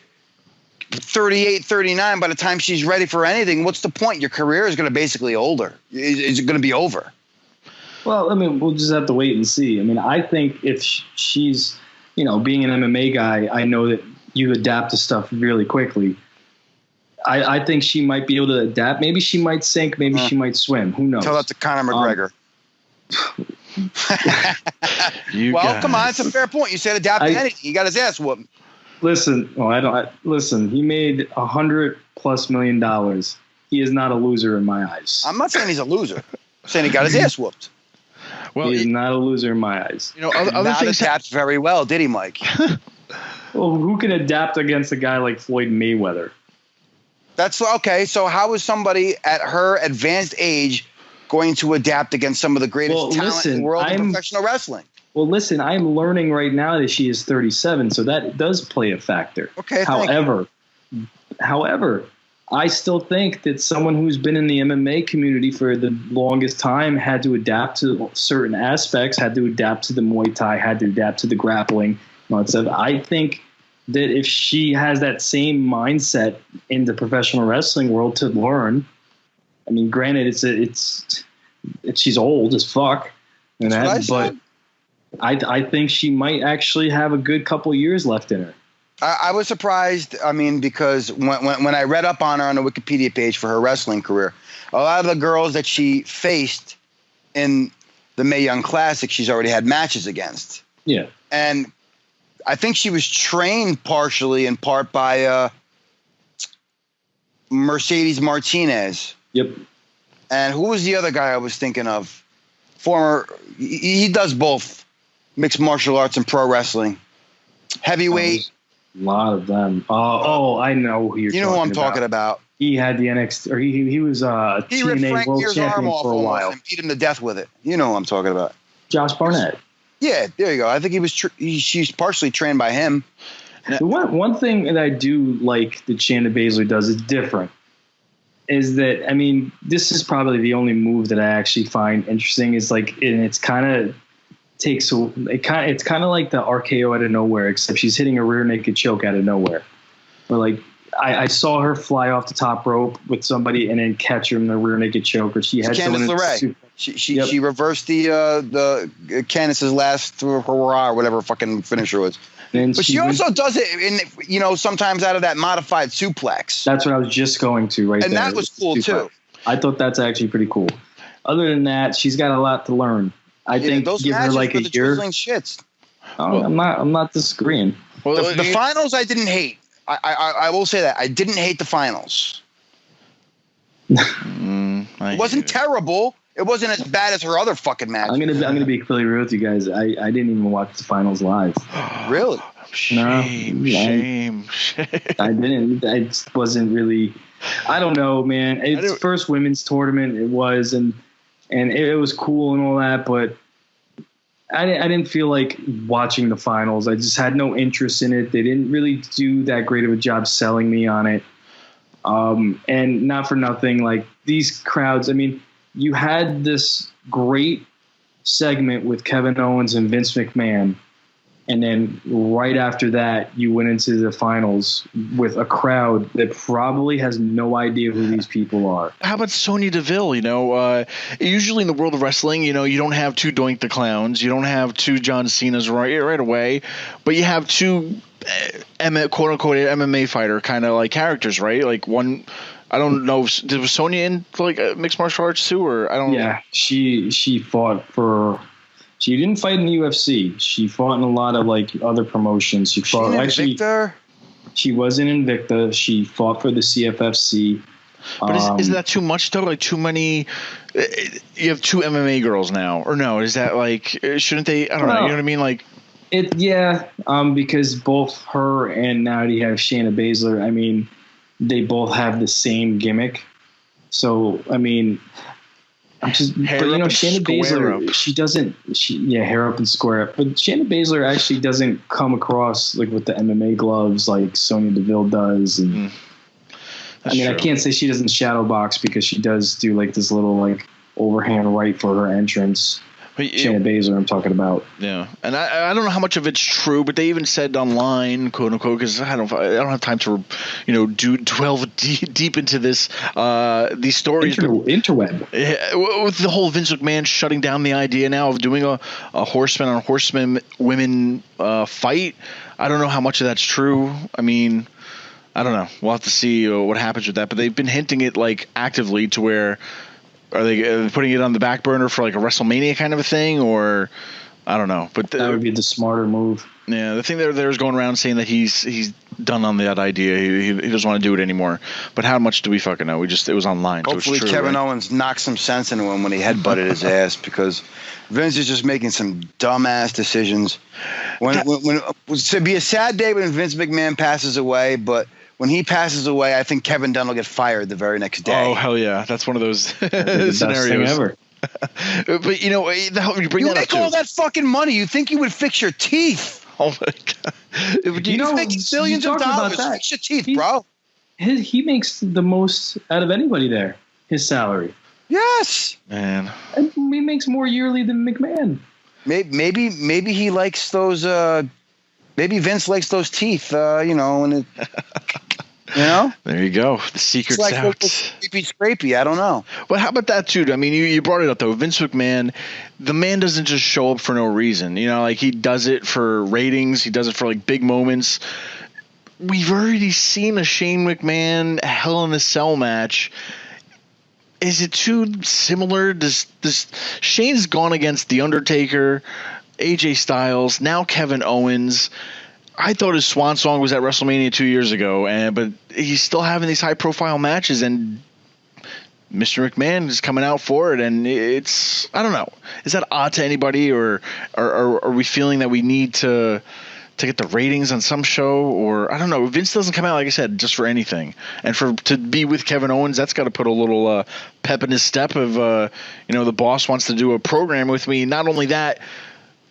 38, 39 by the time she's ready for anything. What's the point? Your career is going to basically older. Is it going to be over? Well, I mean, we'll just have to wait and see. I mean, I think if she's, being an MMA guy, I know that you adapt to stuff really quickly. I think she might be able to adapt. Maybe she might sink. Maybe she might swim. Who knows? Tell that to Conor McGregor. Come on, it's a fair point. You said adapt to anything. He got his ass whooped. Listen, listen. He made $100+ million. He is not a loser in my eyes. I'm not saying he's a loser. I'm saying he got his ass whooped. Well, he's not a loser in my eyes. Other things adapt very well, did he, Mike? Well, who can adapt against a guy like Floyd Mayweather? That's okay. So how is somebody at her advanced age going to adapt against some of the greatest talent in the world of professional wrestling? Well, listen, I'm learning right now that she is 37, so that does play a factor. Okay. However, I still think that someone who's been in the MMA community for the longest time had to adapt to certain aspects, had to adapt to the Muay Thai, had to adapt to the grappling. I think that if she has that same mindset in the professional wrestling world to learn, I mean, granted, she's old as fuck, but I think she might actually have a good couple years left in her. I was surprised. I mean, because when I read up on her on the Wikipedia page for her wrestling career, a lot of the girls that she faced in the Mae Young Classic, she's already had matches against. Yeah. And I think she was trained partially in part by Mercedes Martinez. Yep. And who was the other guy I was thinking of? He does both mixed martial arts and pro wrestling. Heavyweight. A lot of them. I know who you're talking about. You know who I'm talking about. He had the NXT, or he was a TNA World Champion for a while. And beat him to death with it. You know who I'm talking about. Josh Barnett. Yeah, there you go. I think she's partially trained by him. One thing that I do like that Shayna Baszler does is different. Is that, I mean, this is probably the only move that I actually find interesting. Is like, and it's kind of it's kind of like the RKO out of nowhere, except she's hitting a rear naked choke out of nowhere. Or like I saw her fly off the top rope with somebody and then catch her in the rear naked choke. Or she had Candice LeRae. She reversed the Candice's last hurrah or whatever fucking finisher was. But she also does it in sometimes out of that modified suplex. That's what I was just going to right there. And that was cool too. I thought that's actually pretty cool. Other than that, she's got a lot to learn. I think give her like a year. Shits. I'm not disagreeing. Well, the finals I didn't hate. I will say that I didn't hate the finals. It wasn't terrible. It wasn't as bad as her other fucking match. I'm gonna be completely real with you guys. I didn't even watch the finals live. Really? Shame. I didn't. I wasn't really. I don't know, man. It's first women's tournament. It was, and it was cool and all that, but I didn't feel like watching the finals. I just had no interest in it. They didn't really do that great of a job selling me on it. And not for nothing, like these crowds. I mean, you had this great segment with Kevin Owens and Vince McMahon, And then right after that, you went into the finals with a crowd that probably has no idea who these people are. How about Sonya Deville? Usually in the world of wrestling, you don't have two Doink the Clowns. You don't have two John Cena's right away. But you have two quote-unquote MMA fighter kind of like characters, right? Like one, I don't know, was Sonya in like mixed martial arts too? Or I don't know. Yeah, she fought for... She didn't fight in the UFC. She fought in a lot of like other promotions. She fought Invicta? She was in Invicta. She fought for the CFFC. But is that too much though? Like too many? You have two MMA girls now, or no? Is that like shouldn't they? I don't know. You know what I mean? Like because both her and now you have Shayna Baszler. I mean, they both have the same gimmick. So I mean. Shayna Baszler, hair up and square up. But Shayna Baszler actually doesn't come across like with the MMA gloves like Sonya Deville does. And I can't say she doesn't shadow box because she does do like this little like overhand right for her entrance. Shayna Baszler, I'm talking about. Yeah, and I don't know how much of it's true, but they even said online, quote unquote, because I don't have time to, delve deep into this these stories. Interweb. With the whole Vince McMahon shutting down the idea now of doing a horseman on horseman women fight. I don't know how much of that's true. I mean, I don't know. We'll have to see what happens with that. But they've been hinting it like actively to where. Are they putting it on the back burner for like a WrestleMania kind of a thing, or I don't know? But that would be the smarter move. Yeah, the thing there's going around saying that he's done on that idea. He doesn't want to do it anymore. But how much do we fucking know? It was online. Hopefully, so it's true, Kevin right? Owens knocked some sense into him when he headbutted his ass because Vince is just making some dumbass decisions. When to be a sad day when Vince McMahon passes away, but. When he passes away, I think Kevin Dunn will get fired the very next day. Oh, hell yeah. That's one of those scenarios. Best thing ever. But, you make all that fucking money. You think you would fix your teeth. Oh, my God. You make billions of dollars. Fix your teeth, bro. He makes the most out of anybody there, his salary. Yes. Man. And he makes more yearly than McMahon. Maybe he likes those... maybe Vince likes those teeth, and it... There you go. The secret's it's like out. Scrapey. I don't know. But how about that too? I mean, you brought it up though. Vince McMahon, the man doesn't just show up for no reason. Like he does it for ratings. He does it for like big moments. We've already seen a Shane McMahon Hell in a Cell match. Is it too similar? Does Shane's gone against The Undertaker, AJ Styles, now Kevin Owens. I thought his swan song was at WrestleMania 2 years ago, but he's still having these high-profile matches, and Mr. McMahon is coming out for it, and it's – I don't know. Is that odd to anybody, or are we feeling that we need to get the ratings on some show? Or I don't know. Vince doesn't come out, like I said, just for anything. And to be with Kevin Owens, that's got to put a little pep in his step of, the boss wants to do a program with me. Not only that –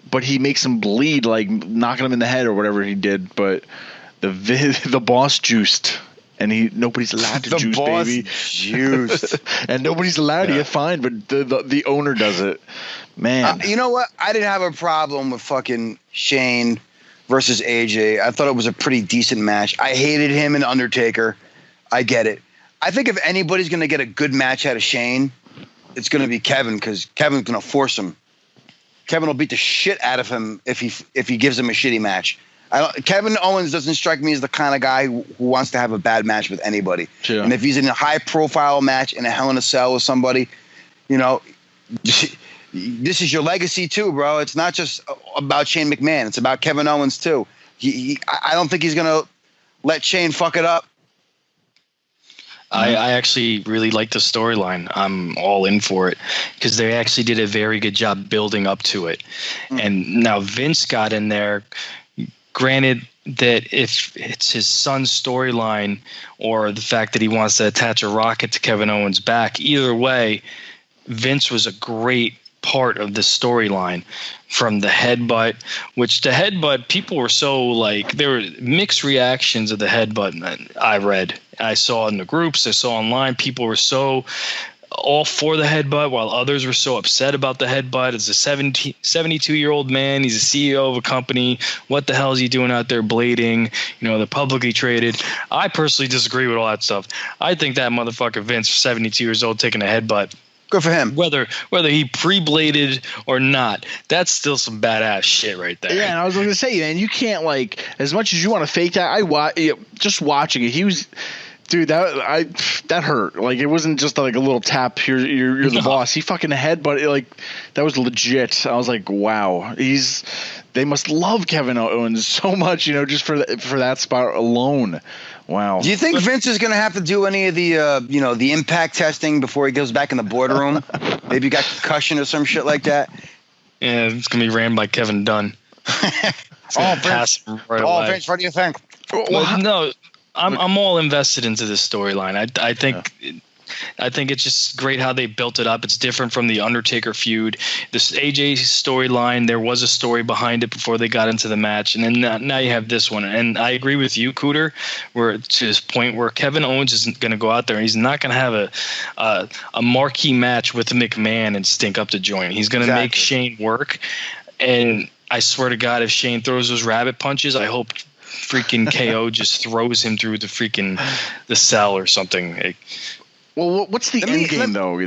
but he makes him bleed, like knocking him in the head or whatever he did. But the boss juiced, and nobody's allowed to juice, baby. Juiced, and nobody's allowed to get fined, but the owner does it. Man, you know what? I didn't have a problem with fucking Shane versus AJ. I thought it was a pretty decent match. I hated him and Undertaker. I get it. I think if anybody's going to get a good match out of Shane, it's going to be Kevin because Kevin's going to force him. Kevin will beat the shit out of him if he gives him a shitty match. Kevin Owens doesn't strike me as the kind of guy who wants to have a bad match with anybody. Sure. And if he's in a high-profile match in a Hell in a Cell with somebody, this is your legacy too, bro. It's not just about Shane McMahon. It's about Kevin Owens too. I don't think he's going to let Shane fuck it up. I actually really like the storyline. I'm all in for it because they actually did a very good job building up to it. And now Vince got in there. Granted that if it's his son's storyline or the fact that he wants to attach a rocket to Kevin Owens' back, either way, Vince was a great part of the storyline. From the headbutt, which the headbutt, people were so like, there were mixed reactions of the headbutt I read. I saw in the groups, I saw online, people were so all for the headbutt, while others were so upset about the headbutt. As a 72-year-old man, he's a CEO of a company. What the hell is he doing out there blading? They're publicly traded. I personally disagree with all that stuff. I think that motherfucker Vince, 72 years old, taking a headbutt. Good for him. Whether he pre-bladed or not, that's still some badass shit right there. Yeah, and I was going to say, man, you can't, like, as much as you want to fake that, just watching it, he was... Dude, that hurt. Like, it wasn't just like a little tap. You're the boss. He fucking headbutt. That was legit. I was like, wow. They must love Kevin Owens so much, just for that spot alone. Wow. Do you think Vince is going to have to do any of the the impact testing before he goes back in the boardroom? Maybe he got concussion or some shit like that. Yeah, it's going to be ran by Kevin Dunn. Vince, what do you think? Well, no. I'm all invested into this storyline. I think it's just great how they built it up. It's different from the Undertaker feud. This AJ storyline, there was a story behind it before they got into the match, and then now you have this one. And I agree with you, Cooter, where to this point where Kevin Owens isn't going to go out there and he's not going to have a marquee match with McMahon and stink up the joint. He's going to make Shane work, and I swear to God, if Shane throws those rabbit punches, I hope freaking KO just throws him through the cell or something. Well, what's the end game though?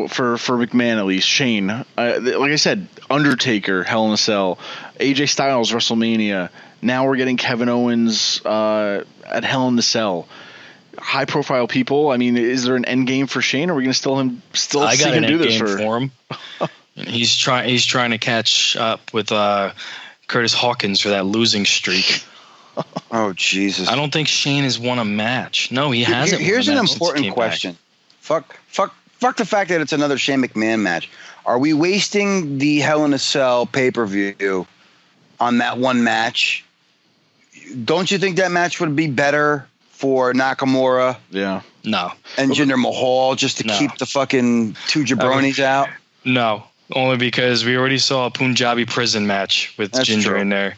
For McMahon at least, Shane. Like I said, Undertaker, Hell in a Cell, AJ Styles, WrestleMania. Now we're getting Kevin Owens at Hell in the Cell. High profile people. I mean, is there an end game for Shane? Or are we going to still see him do this for him? He's trying to catch up with Curtis Hawkins for that losing streak. Oh Jesus! I don't think Shane has won a match. No, he hasn't. Here's an important question. Fuck the fact that it's another Shane McMahon match. Are we wasting the Hell in a Cell pay-per-view on that one match? Don't you think that match would be better for Nakamura? Yeah. No. And Jinder Mahal just to keep the fucking two jabronis out? No, only because we already saw a Punjabi prison match with Ginger in there.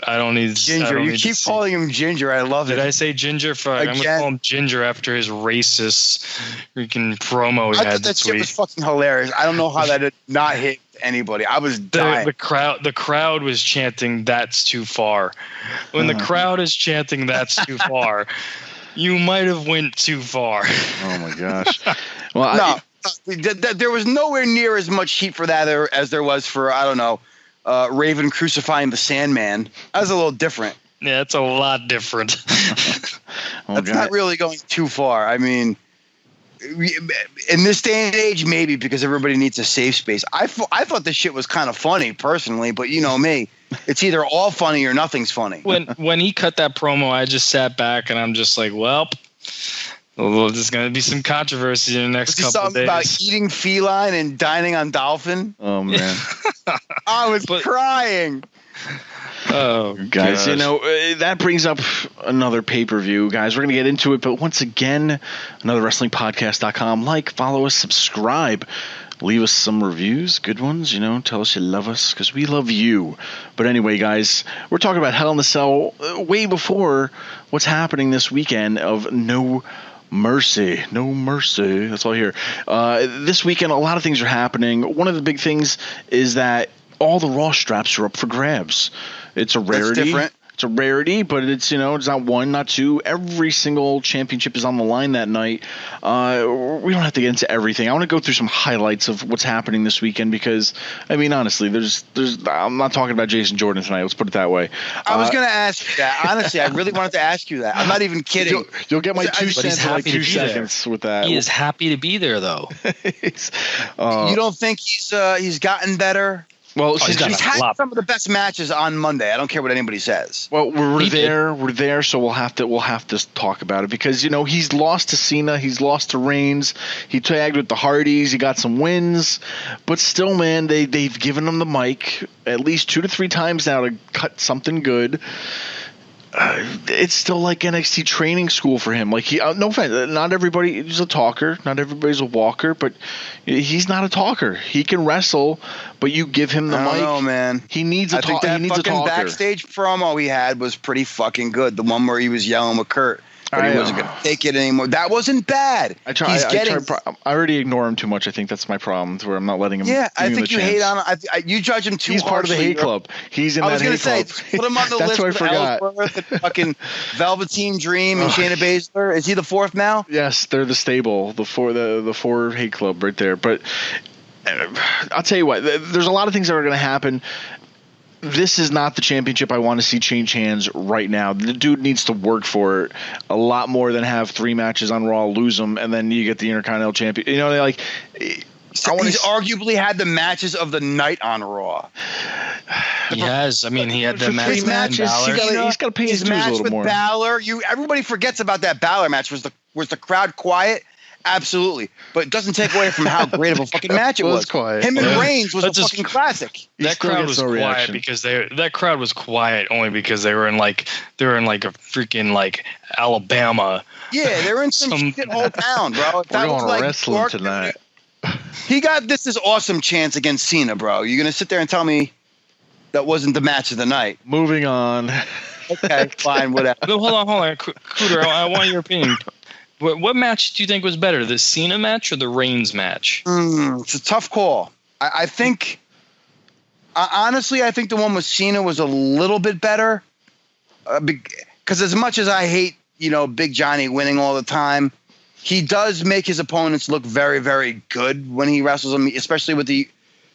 I don't need Ginger. You keep calling him Ginger. I love it. Did I say Ginger? I'm gonna call him Ginger after his racist freaking promo he had this week. That shit was fucking hilarious. I don't know how that did not hit anybody. I was dying. The crowd was chanting, "That's too far." When the crowd is chanting, "That's too far," you might have went too far. Oh my gosh. Well, there was nowhere near as much heat for that as there was for, I don't know, Raven crucifying the Sandman. That was a little different. Yeah, it's a lot different. That's not really going too far. I mean, in this day and age, maybe because everybody needs a safe space. I thought this shit was kind of funny personally, but you know me, it's either all funny or nothing's funny. When he cut that promo, I just sat back and I'm just like, well, there's going to be some controversy in the next couple of days. About eating feline and dining on dolphin. Oh man, I was crying. Oh, guys, gosh. That brings up another pay-per-view, guys. We're going to get into it, but once again, anotherwrestlingpodcast.com. Follow us, subscribe, leave us some reviews, good ones, tell us you love us because we love you. But anyway, guys, we're talking about Hell in the Cell way before what's happening this weekend of No Mercy. That's all here. This weekend, a lot of things are happening. One of the big things is that all the Raw straps are up for grabs. It's a rarity. That's different. It's a rarity, but it's it's not one, not two. Every single championship is on the line that night. We don't have to get into everything. I want to go through some highlights of what's happening this weekend because, I mean, honestly, there's. I'm not talking about Jason Jordan tonight. Let's put it that way. I was going to ask you that. Honestly, I really wanted to ask you that. I'm not even kidding. You'll get my 2 cents in like 2 seconds with that. He is happy to be there, though. You don't think he's gotten better? Well, he's had some of the best matches on Monday. I don't care what anybody says. Well, we're there, so we'll have to talk about it because he's lost to Cena, he's lost to Reigns, he tagged with the Hardys, he got some wins, but still, man, they've given him the mic at least 2 to 3 times now to cut something good. It's still like NXT training school for him. Like no offense, not everybody is a talker, not everybody's a walker, but he's not a talker. He can wrestle, but you give him the mic. I don't know, man. He needs a talker. I think that fucking backstage promo he had was pretty fucking good. The one where he was yelling with Kurt. but he wasn't going to take it anymore. That wasn't bad. I already ignore him too much. I think that's my problem, where I'm not letting him. Yeah, I think you hate on him. You judge him too. He's part of the hate club. He's in that hate club. I was going to say, put him on the list with Ellsworth and fucking Velveteen Dream and Shayna Baszler. Is he the fourth now? Yes, they're the stable, the four hate club right there. But I'll tell you what, there's a lot of things that are going to happen. This is not the championship I want to see change hands right now. The dude needs to work for it a lot more than have 3 matches on Raw, lose them, and then you get the Intercontinental Champion. You know, like he's arguably had the matches of the night on Raw. He has. I mean, he had the match with Balor. He's got to pay his dues a little more. Balor. Everybody forgets about that Balor match. Was the crowd quiet? Absolutely, but it doesn't take away from how great of a fucking match it was. Quiet. Him and Reigns was a fucking classic. That crowd was quiet because that crowd was quiet only because they were in like a freaking like Alabama. Yeah, they were in some shithole town, bro. We're going to wrestling tonight. He got this awesome chance against Cena, bro. You're gonna sit there and tell me that wasn't the match of the night? Moving on. Okay, fine, whatever. No, hold on, Cooter. I want your opinion. What match do you think was better, the Cena match or the Reigns match? It's a tough call. I think, honestly, I think the one with Cena was a little bit better. Because as much as I hate, Big Johnny winning all the time, he does make his opponents look very, very good when he wrestles them, especially with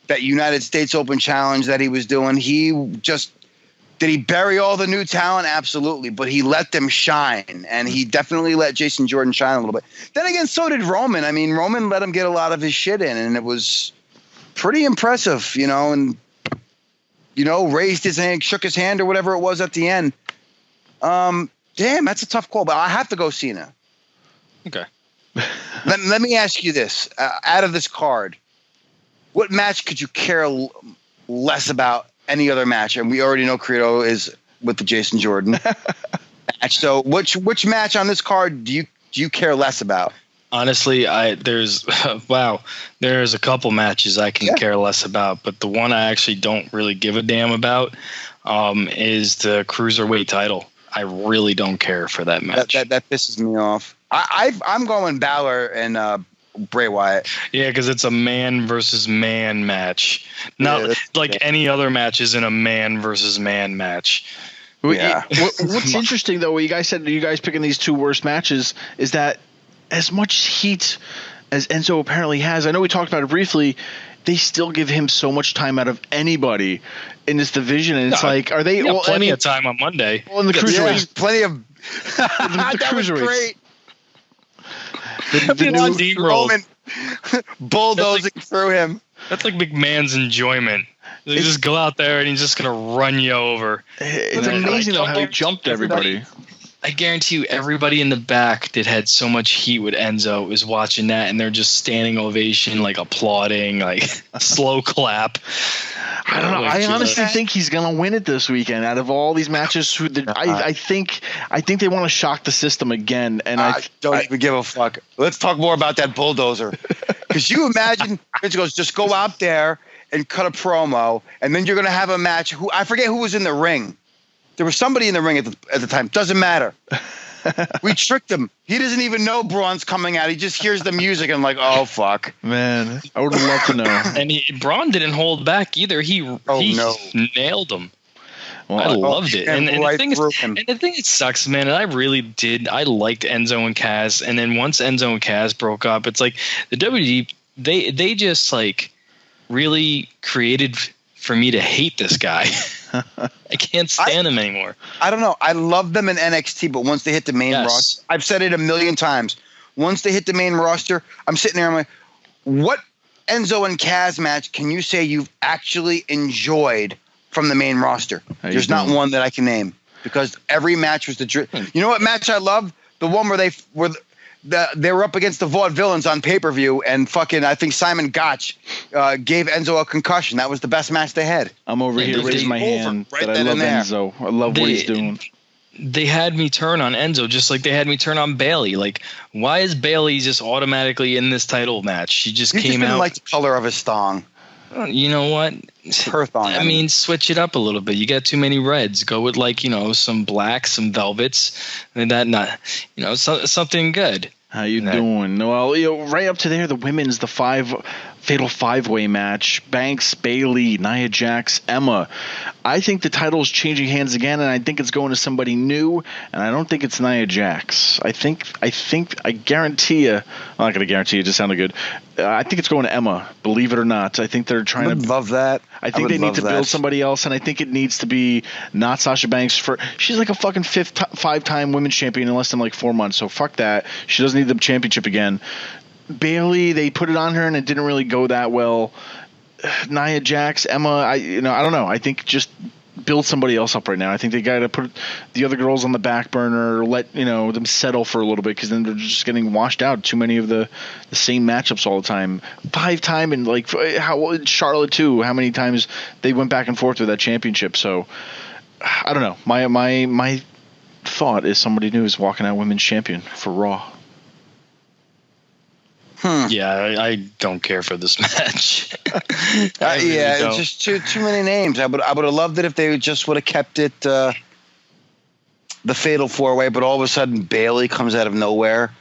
that United States Open Challenge that he was doing. Did he bury all the new talent? Absolutely. But he let them shine, and he definitely let Jason Jordan shine a little bit. Then again, so did Roman. I mean, Roman let him get a lot of his shit in, and it was pretty impressive, and, raised his hand, shook his hand or whatever it was at the end. Damn, that's a tough call, but I have to go Cena. Okay. Let me ask you this. Out of this card, what match could you care less about any other match? And we already know Credo is with the Jason Jordan match. So which match on this card do you care less about? Honestly, there's a couple matches I can care less about, but the one I actually don't really give a damn about is the Cruiserweight title. I really don't care for that match. That pisses me off. I'm going Balor and Bray Wyatt. Yeah, because it's a man versus man match. Not any other match isn't a man versus man match. Yeah. What's interesting, though, what you guys said, you guys picking these 2 worst matches, is that as much heat as Enzo apparently has, I know we talked about it briefly, they still give him so much time out of anybody in this division. And it's like, are they all plenty of time on Monday? Well, in the Cruiserweight. Plenty of the was great. The Roman bulldozing through him. That's like McMahon's enjoyment. They just go out there and he's just gonna run you over. It's amazing though how he jumped everybody. I guarantee you, everybody in the back that had so much heat with Enzo is watching that, and they're just standing ovation, like applauding, like a slow clap. I don't know. I honestly think he's gonna win it this weekend. Out of all these matches, I think they want to shock the system again. And I don't even give a fuck. Let's talk more about that bulldozer. Because you imagine Vince goes, just go out there and cut a promo, and then you're gonna have a match. I forget who was in the ring. There was somebody in the ring at the time. Doesn't matter. We tricked him. He doesn't even know Braun's coming out. He just hears the music and like, oh fuck, man, I would love to know. And Braun didn't hold back either. He nailed him. Well, I loved it. And the thing that sucks, man, and I liked Enzo and Cass. And then once Enzo and Cass broke up, it's like the WWE, they just like really created for me to hate this guy. I can't stand him anymore. I don't know. I love them in NXT, but once they hit the main roster, I've said it a million times. Once they hit the main roster, I'm sitting there, I'm like, what Enzo and Kaz match can you say you've actually enjoyed from the main roster? There's not one that I can name, because every match was you know what match I love? The one where they were up against the Vaudevillains on pay-per-view, and fucking I think Simon Gotch gave Enzo a concussion. That was the best match they had. I'm over here raising my hand that I love Enzo. I love what he's doing. They had me turn on Enzo just like they had me turn on Bayley. Like, why is Bayley just automatically in this title match? She just came out. Didn't like the color of his thong. You know what? Her thong. I mean, switch it up a little bit. You got too many reds. Go with some black, some velvets, and something good. How you doing? Well, right up to there, the women's, the fatal five-way match: Banks, Bayley, Nia Jax, Emma. I think the title is changing hands again, and I think it's going to somebody new, and I don't think it's Nia Jax. I guarantee you. I'm not going to guarantee you. It just sounded good. I think it's going to Emma. Believe it or not, I think they're trying to love that. I think they need to build somebody else, and I think it needs to be not Sasha Banks. She's like a fucking five-time women's champion in less than like 4 months. So fuck that. She doesn't need the championship again. Bayley, they put it on her, and it didn't really go that well. Nia Jax, Emma, I don't know. I think just build somebody else up right now. I think they got to put the other girls on the back burner, let them settle for a little bit, because then they're just getting washed out. Too many of the same matchups all the time. 5-time, and like Charlotte too. How many times they went back and forth with that championship? So I don't know. My thought is somebody new is walking out women's champion for Raw. Yeah, I don't care for this match. It's just too many names. I would have loved it if they just would have kept it the fatal 4-way, but all of a sudden Bayley comes out of nowhere.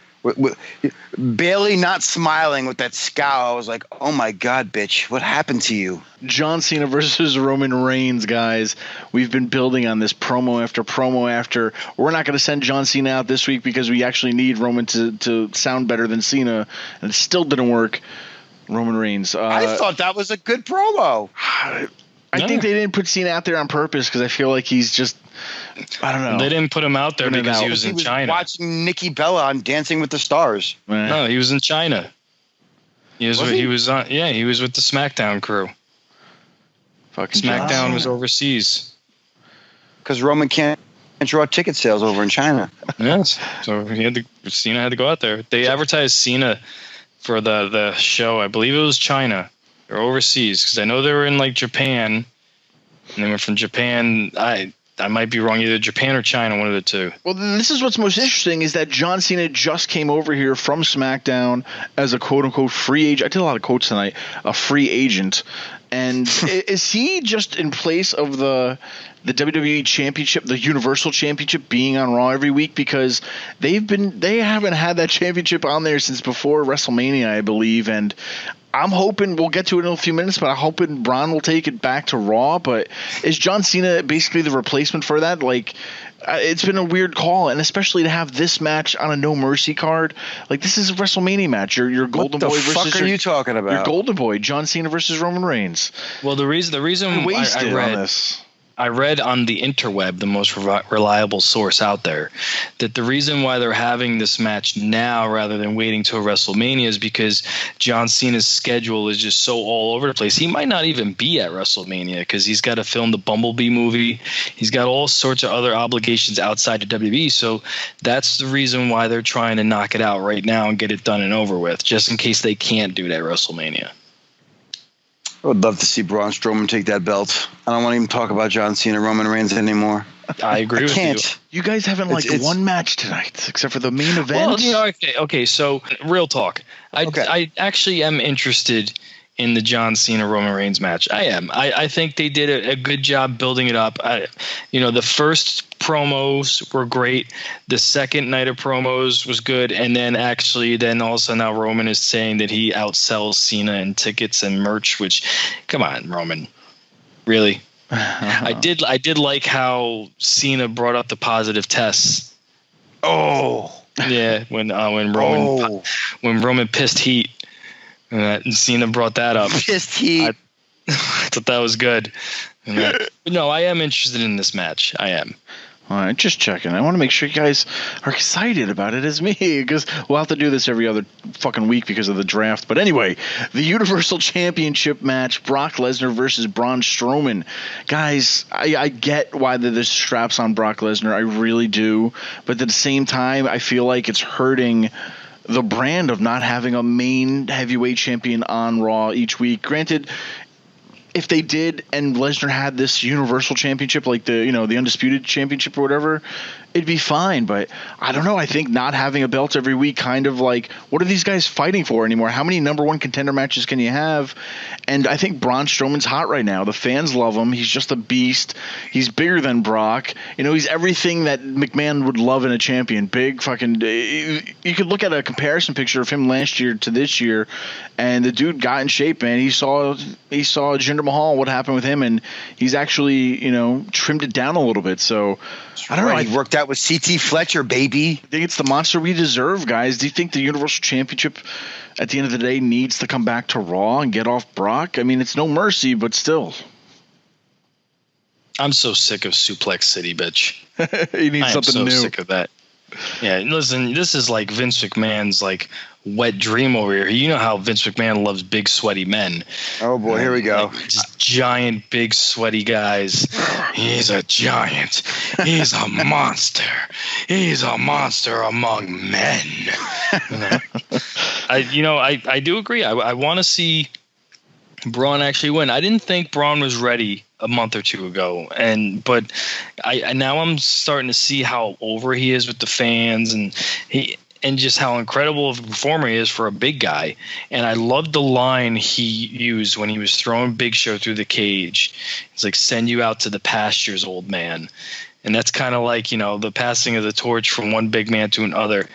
Bayley not smiling with that scowl. I was like, oh my God, bitch, what happened to you? John Cena versus Roman Reigns, guys. We've been building on this promo after promo after. We're not going to send John Cena out this week because we actually need Roman to sound better than Cena, and it still didn't work. Roman Reigns. I thought that was a good promo. I think they didn't put Cena out there on purpose because I feel like he's just, I don't know. They didn't put him out there because he was in China. Watching Nikki Bella on Dancing with the Stars. No, he was in China. He was with the SmackDown crew. Fucking SmackDown was overseas. Because Roman can't draw ticket sales over in China. Yes, so Cena had to go out there. They advertised Cena for the show. I believe it was China or overseas, because I know they were in like Japan, and they went from Japan. I might be wrong, either Japan or China, one of the two. Well, this is what's most interesting is that John Cena just came over here from SmackDown as a quote-unquote free agent. I did a lot of quotes tonight. A free agent. And is he just in place of the WWE Championship, the Universal Championship, being on Raw every week? Because they haven't had that championship on there since before WrestleMania, I believe. And I'm hoping, we'll get to it in a few minutes, but I'm hoping Braun will take it back to Raw. But is John Cena basically the replacement for that? Like, it's been a weird call, and especially to have this match on a No Mercy card. Like, this is a WrestleMania match. Your Golden Boy versus. What the fuck are you talking about? Your Golden Boy, John Cena versus Roman Reigns. Well, the reason I read on the interweb, the most reliable source out there, that the reason why they're having this match now rather than waiting till WrestleMania is because John Cena's schedule is just so all over the place. He might not even be at WrestleMania because he's got to film the Bumblebee movie. He's got all sorts of other obligations outside of WWE. So that's the reason why they're trying to knock it out right now and get it done and over with, just in case they can't do it at WrestleMania. I would love to see Braun Strowman take that belt. I don't want to even talk about John Cena, Roman Reigns anymore. I agree with you. You guys haven't one match tonight, except for the main event. Well, okay. So real talk. I actually am interested in the John Cena Roman Reigns match. I am. I think they did a good job building it up. The first promos were great. The second night of promos was good, and then also now Roman is saying that he outsells Cena in tickets and merch. Which, come on, Roman, really? I did like how Cena brought up the positive tests. Oh, yeah, when Roman pissed heat. And Cena brought that up. Pissed heat. I thought that was good. No, I am interested in this match. I am. All right, just checking. I want to make sure you guys are excited about it as me, because we'll have to do this every other fucking week because of the draft. But anyway, the Universal Championship match, Brock Lesnar versus Braun Strowman. Guys, I get why there's straps on Brock Lesnar. I really do. But at the same time, I feel like it's hurting the brand of not having a main heavyweight champion on Raw each week. Granted, if they did and Lesnar had this Universal Championship, like the Undisputed Championship or whatever, it'd be fine. But I don't know. I think not having a belt every week kind of like, what are these guys fighting for anymore? How many number one contender matches can you have? And I think Braun Strowman's hot right now. The fans love him. He's just a beast. He's bigger than Brock. You know, he's everything that McMahon would love in a champion. Big fucking. You could look at a comparison picture of him last year to this year, and the dude got in shape, man. He saw Jinder Mahal, what happened with him, and he's actually, you know, trimmed it down a little bit. So I don't know. He worked out with CT Fletcher, baby. I think it's the monster we deserve, guys. Do you think the Universal Championship at the end of the day needs to come back to Raw and get off Brock? I mean, it's no mercy, but still. I'm so sick of Suplex City, bitch. You need something new. I'm so sick of that. Yeah, listen, this is like Vince McMahon's like wet dream over here. You know how Vince McMahon loves big sweaty men. Oh boy, here we go. Like, just giant, big sweaty guys. He's a giant. He's a monster. He's a monster among men. I do agree. I want to see Braun actually win. I didn't think Braun was ready a month or two ago, but now I'm starting to see how over he is with the fans, and just how incredible of a performer he is for a big guy. And I loved the line he used when he was throwing Big Show through the cage. It's like, send you out to the pastures, old man. And that's kind of like, you know, the passing of the torch from one big man to another.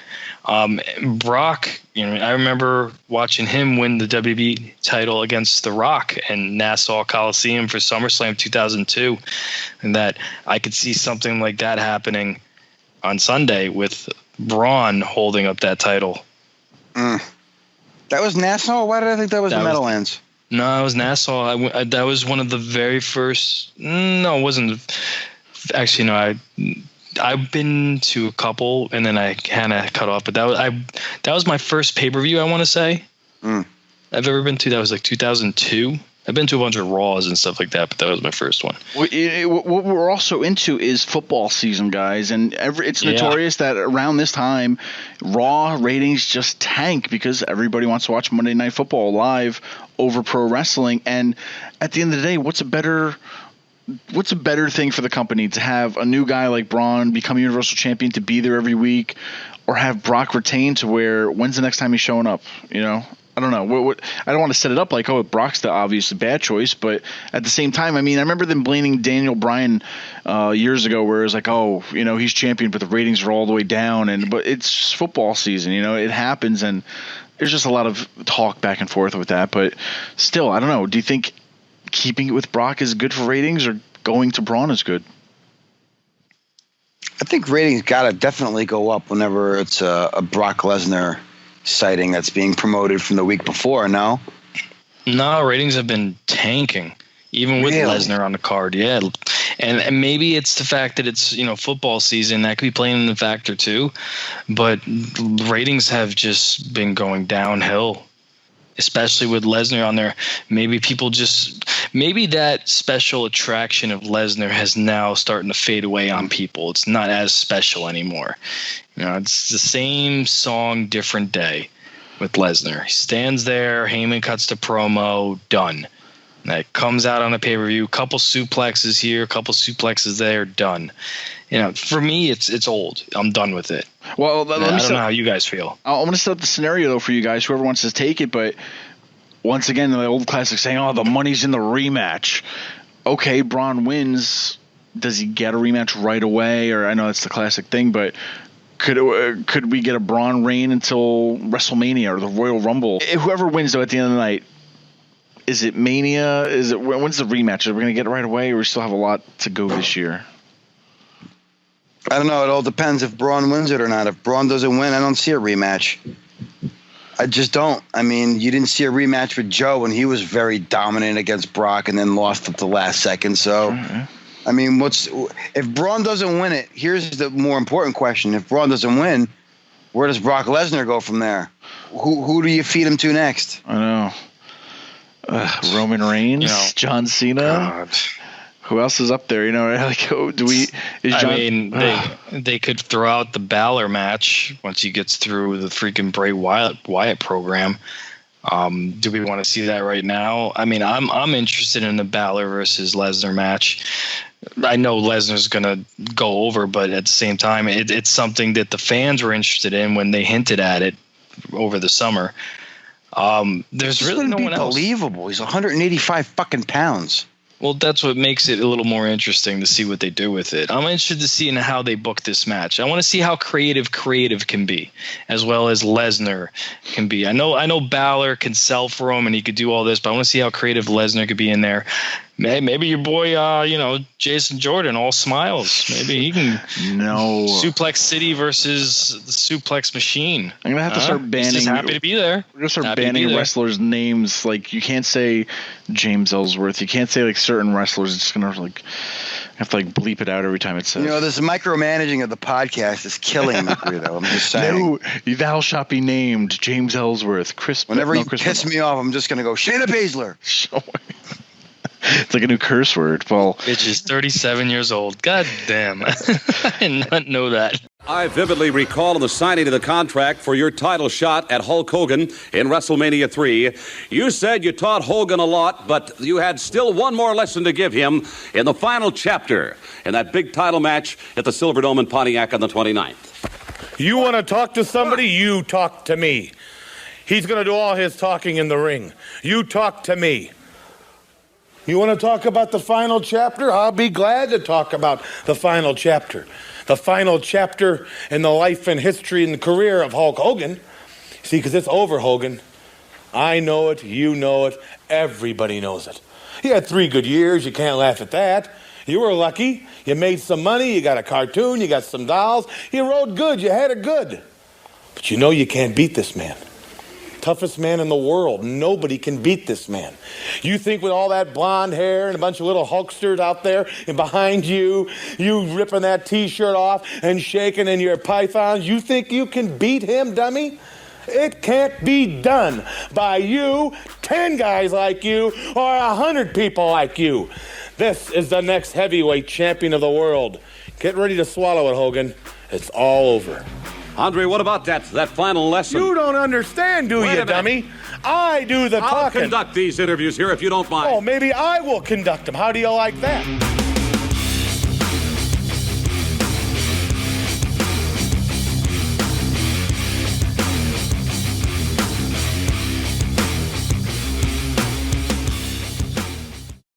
Brock, you know, I remember watching him win the WWE title against The Rock in Nassau Coliseum for SummerSlam 2002, and that I could see something like that happening on Sunday with Braun holding up that title. That was Nassau? Why did I think that was the Meadowlands? No, it was Nassau. That was one of the very first. No, it wasn't. Actually, no. I've been to a couple, and then I kind of cut off. But that was my first pay-per-view, I want to say. I've ever been to. That was like 2002. I've been to a bunch of Raws and stuff like that, but that was my first one. What we're also into is football season, guys, and it's notorious that around this time, Raw ratings just tank because everybody wants to watch Monday Night Football live over pro wrestling. And at the end of the day, what's a better thing for the company, to have a new guy like Braun become Universal Champion, to be there every week, or have Brock retain to where, when's the next time he's showing up? You know, I don't know. I don't want to set it up like, oh, Brock's the obvious bad choice, but at the same time, I mean, I remember them blaming Daniel Bryan years ago, where it was like, oh, you know, he's champion, but the ratings are all the way down, but it's football season, you know, it happens, and there's just a lot of talk back and forth with that. But still, I don't know. Do you think keeping it with Brock is good for ratings, or going to Braun is good? I think ratings gotta definitely go up whenever it's a Brock Lesnar sighting that's being promoted from the week before. No, ratings have been tanking, even with Lesnar on the card. Yeah, and maybe it's the fact that it's, you know, football season, that could be playing in the factor too. But ratings have just been going downhill, especially with Lesnar on there. Maybe that special attraction of Lesnar has now starting to fade away on people. It's not as special anymore. You know, it's the same song, different day with Lesnar. He stands there, Heyman cuts the promo, done. That comes out on a pay-per-view, couple suplexes here, couple suplexes there, done. You know, for me, it's old. I'm done with it. Well, I don't know how you guys feel. I'm going to set up the scenario, though, for you guys, whoever wants to take it. But once again, the old classic saying, oh, the money's in the rematch. Okay, Braun wins. Does he get a rematch right away? Or I know that's the classic thing, but could we get a Braun reign until WrestleMania or the Royal Rumble? Whoever wins, though, at the end of the night, is it Mania? When's the rematch? Are we going to get it right away, or we still have a lot to go this year? I don't know. It all depends if Braun wins it or not. If Braun doesn't win, I don't see a rematch. I just don't. I mean, you didn't see a rematch with Joe when he was very dominant against Brock and then lost at the last second. So, I mean, if Braun doesn't win it, here's the more important question. If Braun doesn't win, where does Brock Lesnar go from there? Who do you feed him to next? I know. Roman Reigns, John Cena. God. Who else is up there? You know, like, they could throw out the Balor match once he gets through the freaking Bray Wyatt program. Do we want to see that right now? I mean, I'm interested in the Balor versus Lesnar match. I know Lesnar's going to go over, but at the same time, it's something that the fans were interested in when they hinted at it over the summer. There's really no one else. Unbelievable. He's 185 fucking pounds. Well, that's what makes it a little more interesting to see what they do with it. I'm interested to see in how they book this match. I want to see how creative can be, as well as Lesnar can be. I know Balor can sell for him and he could do all this, but I want to see how creative Lesnar could be in there. Maybe your boy, Jason Jordan, all smiles. Maybe he can. No. Suplex City versus the Suplex Machine. I'm gonna have to start banning. He's just happy to be there. We're gonna start banning wrestlers' names. Like you can't say James Ellsworth. You can't say like certain wrestlers. It's gonna have to bleep it out every time it says. This micromanaging of the podcast is killing me, Guido. I'm just saying. No, thou shalt be named James Ellsworth. Whenever you piss me off, I'm just gonna go Shayna Baszler. It's like a new curse word, Paul. Bitch is 37 years old. God damn. I did not know that. I vividly recall in the signing of the contract for your title shot at Hulk Hogan in WrestleMania 3, you said you taught Hogan a lot, but you had still one more lesson to give him in the final chapter in that big title match at the Silverdome in Pontiac on the 29th. You want to talk to somebody? You talk to me. He's going to do all his talking in the ring. You talk to me. You want to talk about the final chapter? I'll be glad to talk about the final chapter. The final chapter in the life and history and the career of Hulk Hogan. See, because it's over, Hogan. I know it. You know it. Everybody knows it. You had 3 good years. You can't laugh at that. You were lucky. You made some money. You got a cartoon. You got some dolls. You rode good. You had it good. But you can't beat this man. Toughest man in the world. Nobody can beat this man. You think with all that blonde hair and a bunch of little Hulksters out there and behind you ripping that T-shirt off and shaking in your pythons, you think you can beat him, dummy? It can't be done by you, 10 guys like you, or 100 people like you. This is the next heavyweight champion of the world. Get ready to swallow it, Hogan. It's all over. Andre, what about that final lesson? You don't understand, do you, dummy? I do the talking. I'll conduct these interviews here if you don't mind. Oh, maybe I will conduct them. How do you like that?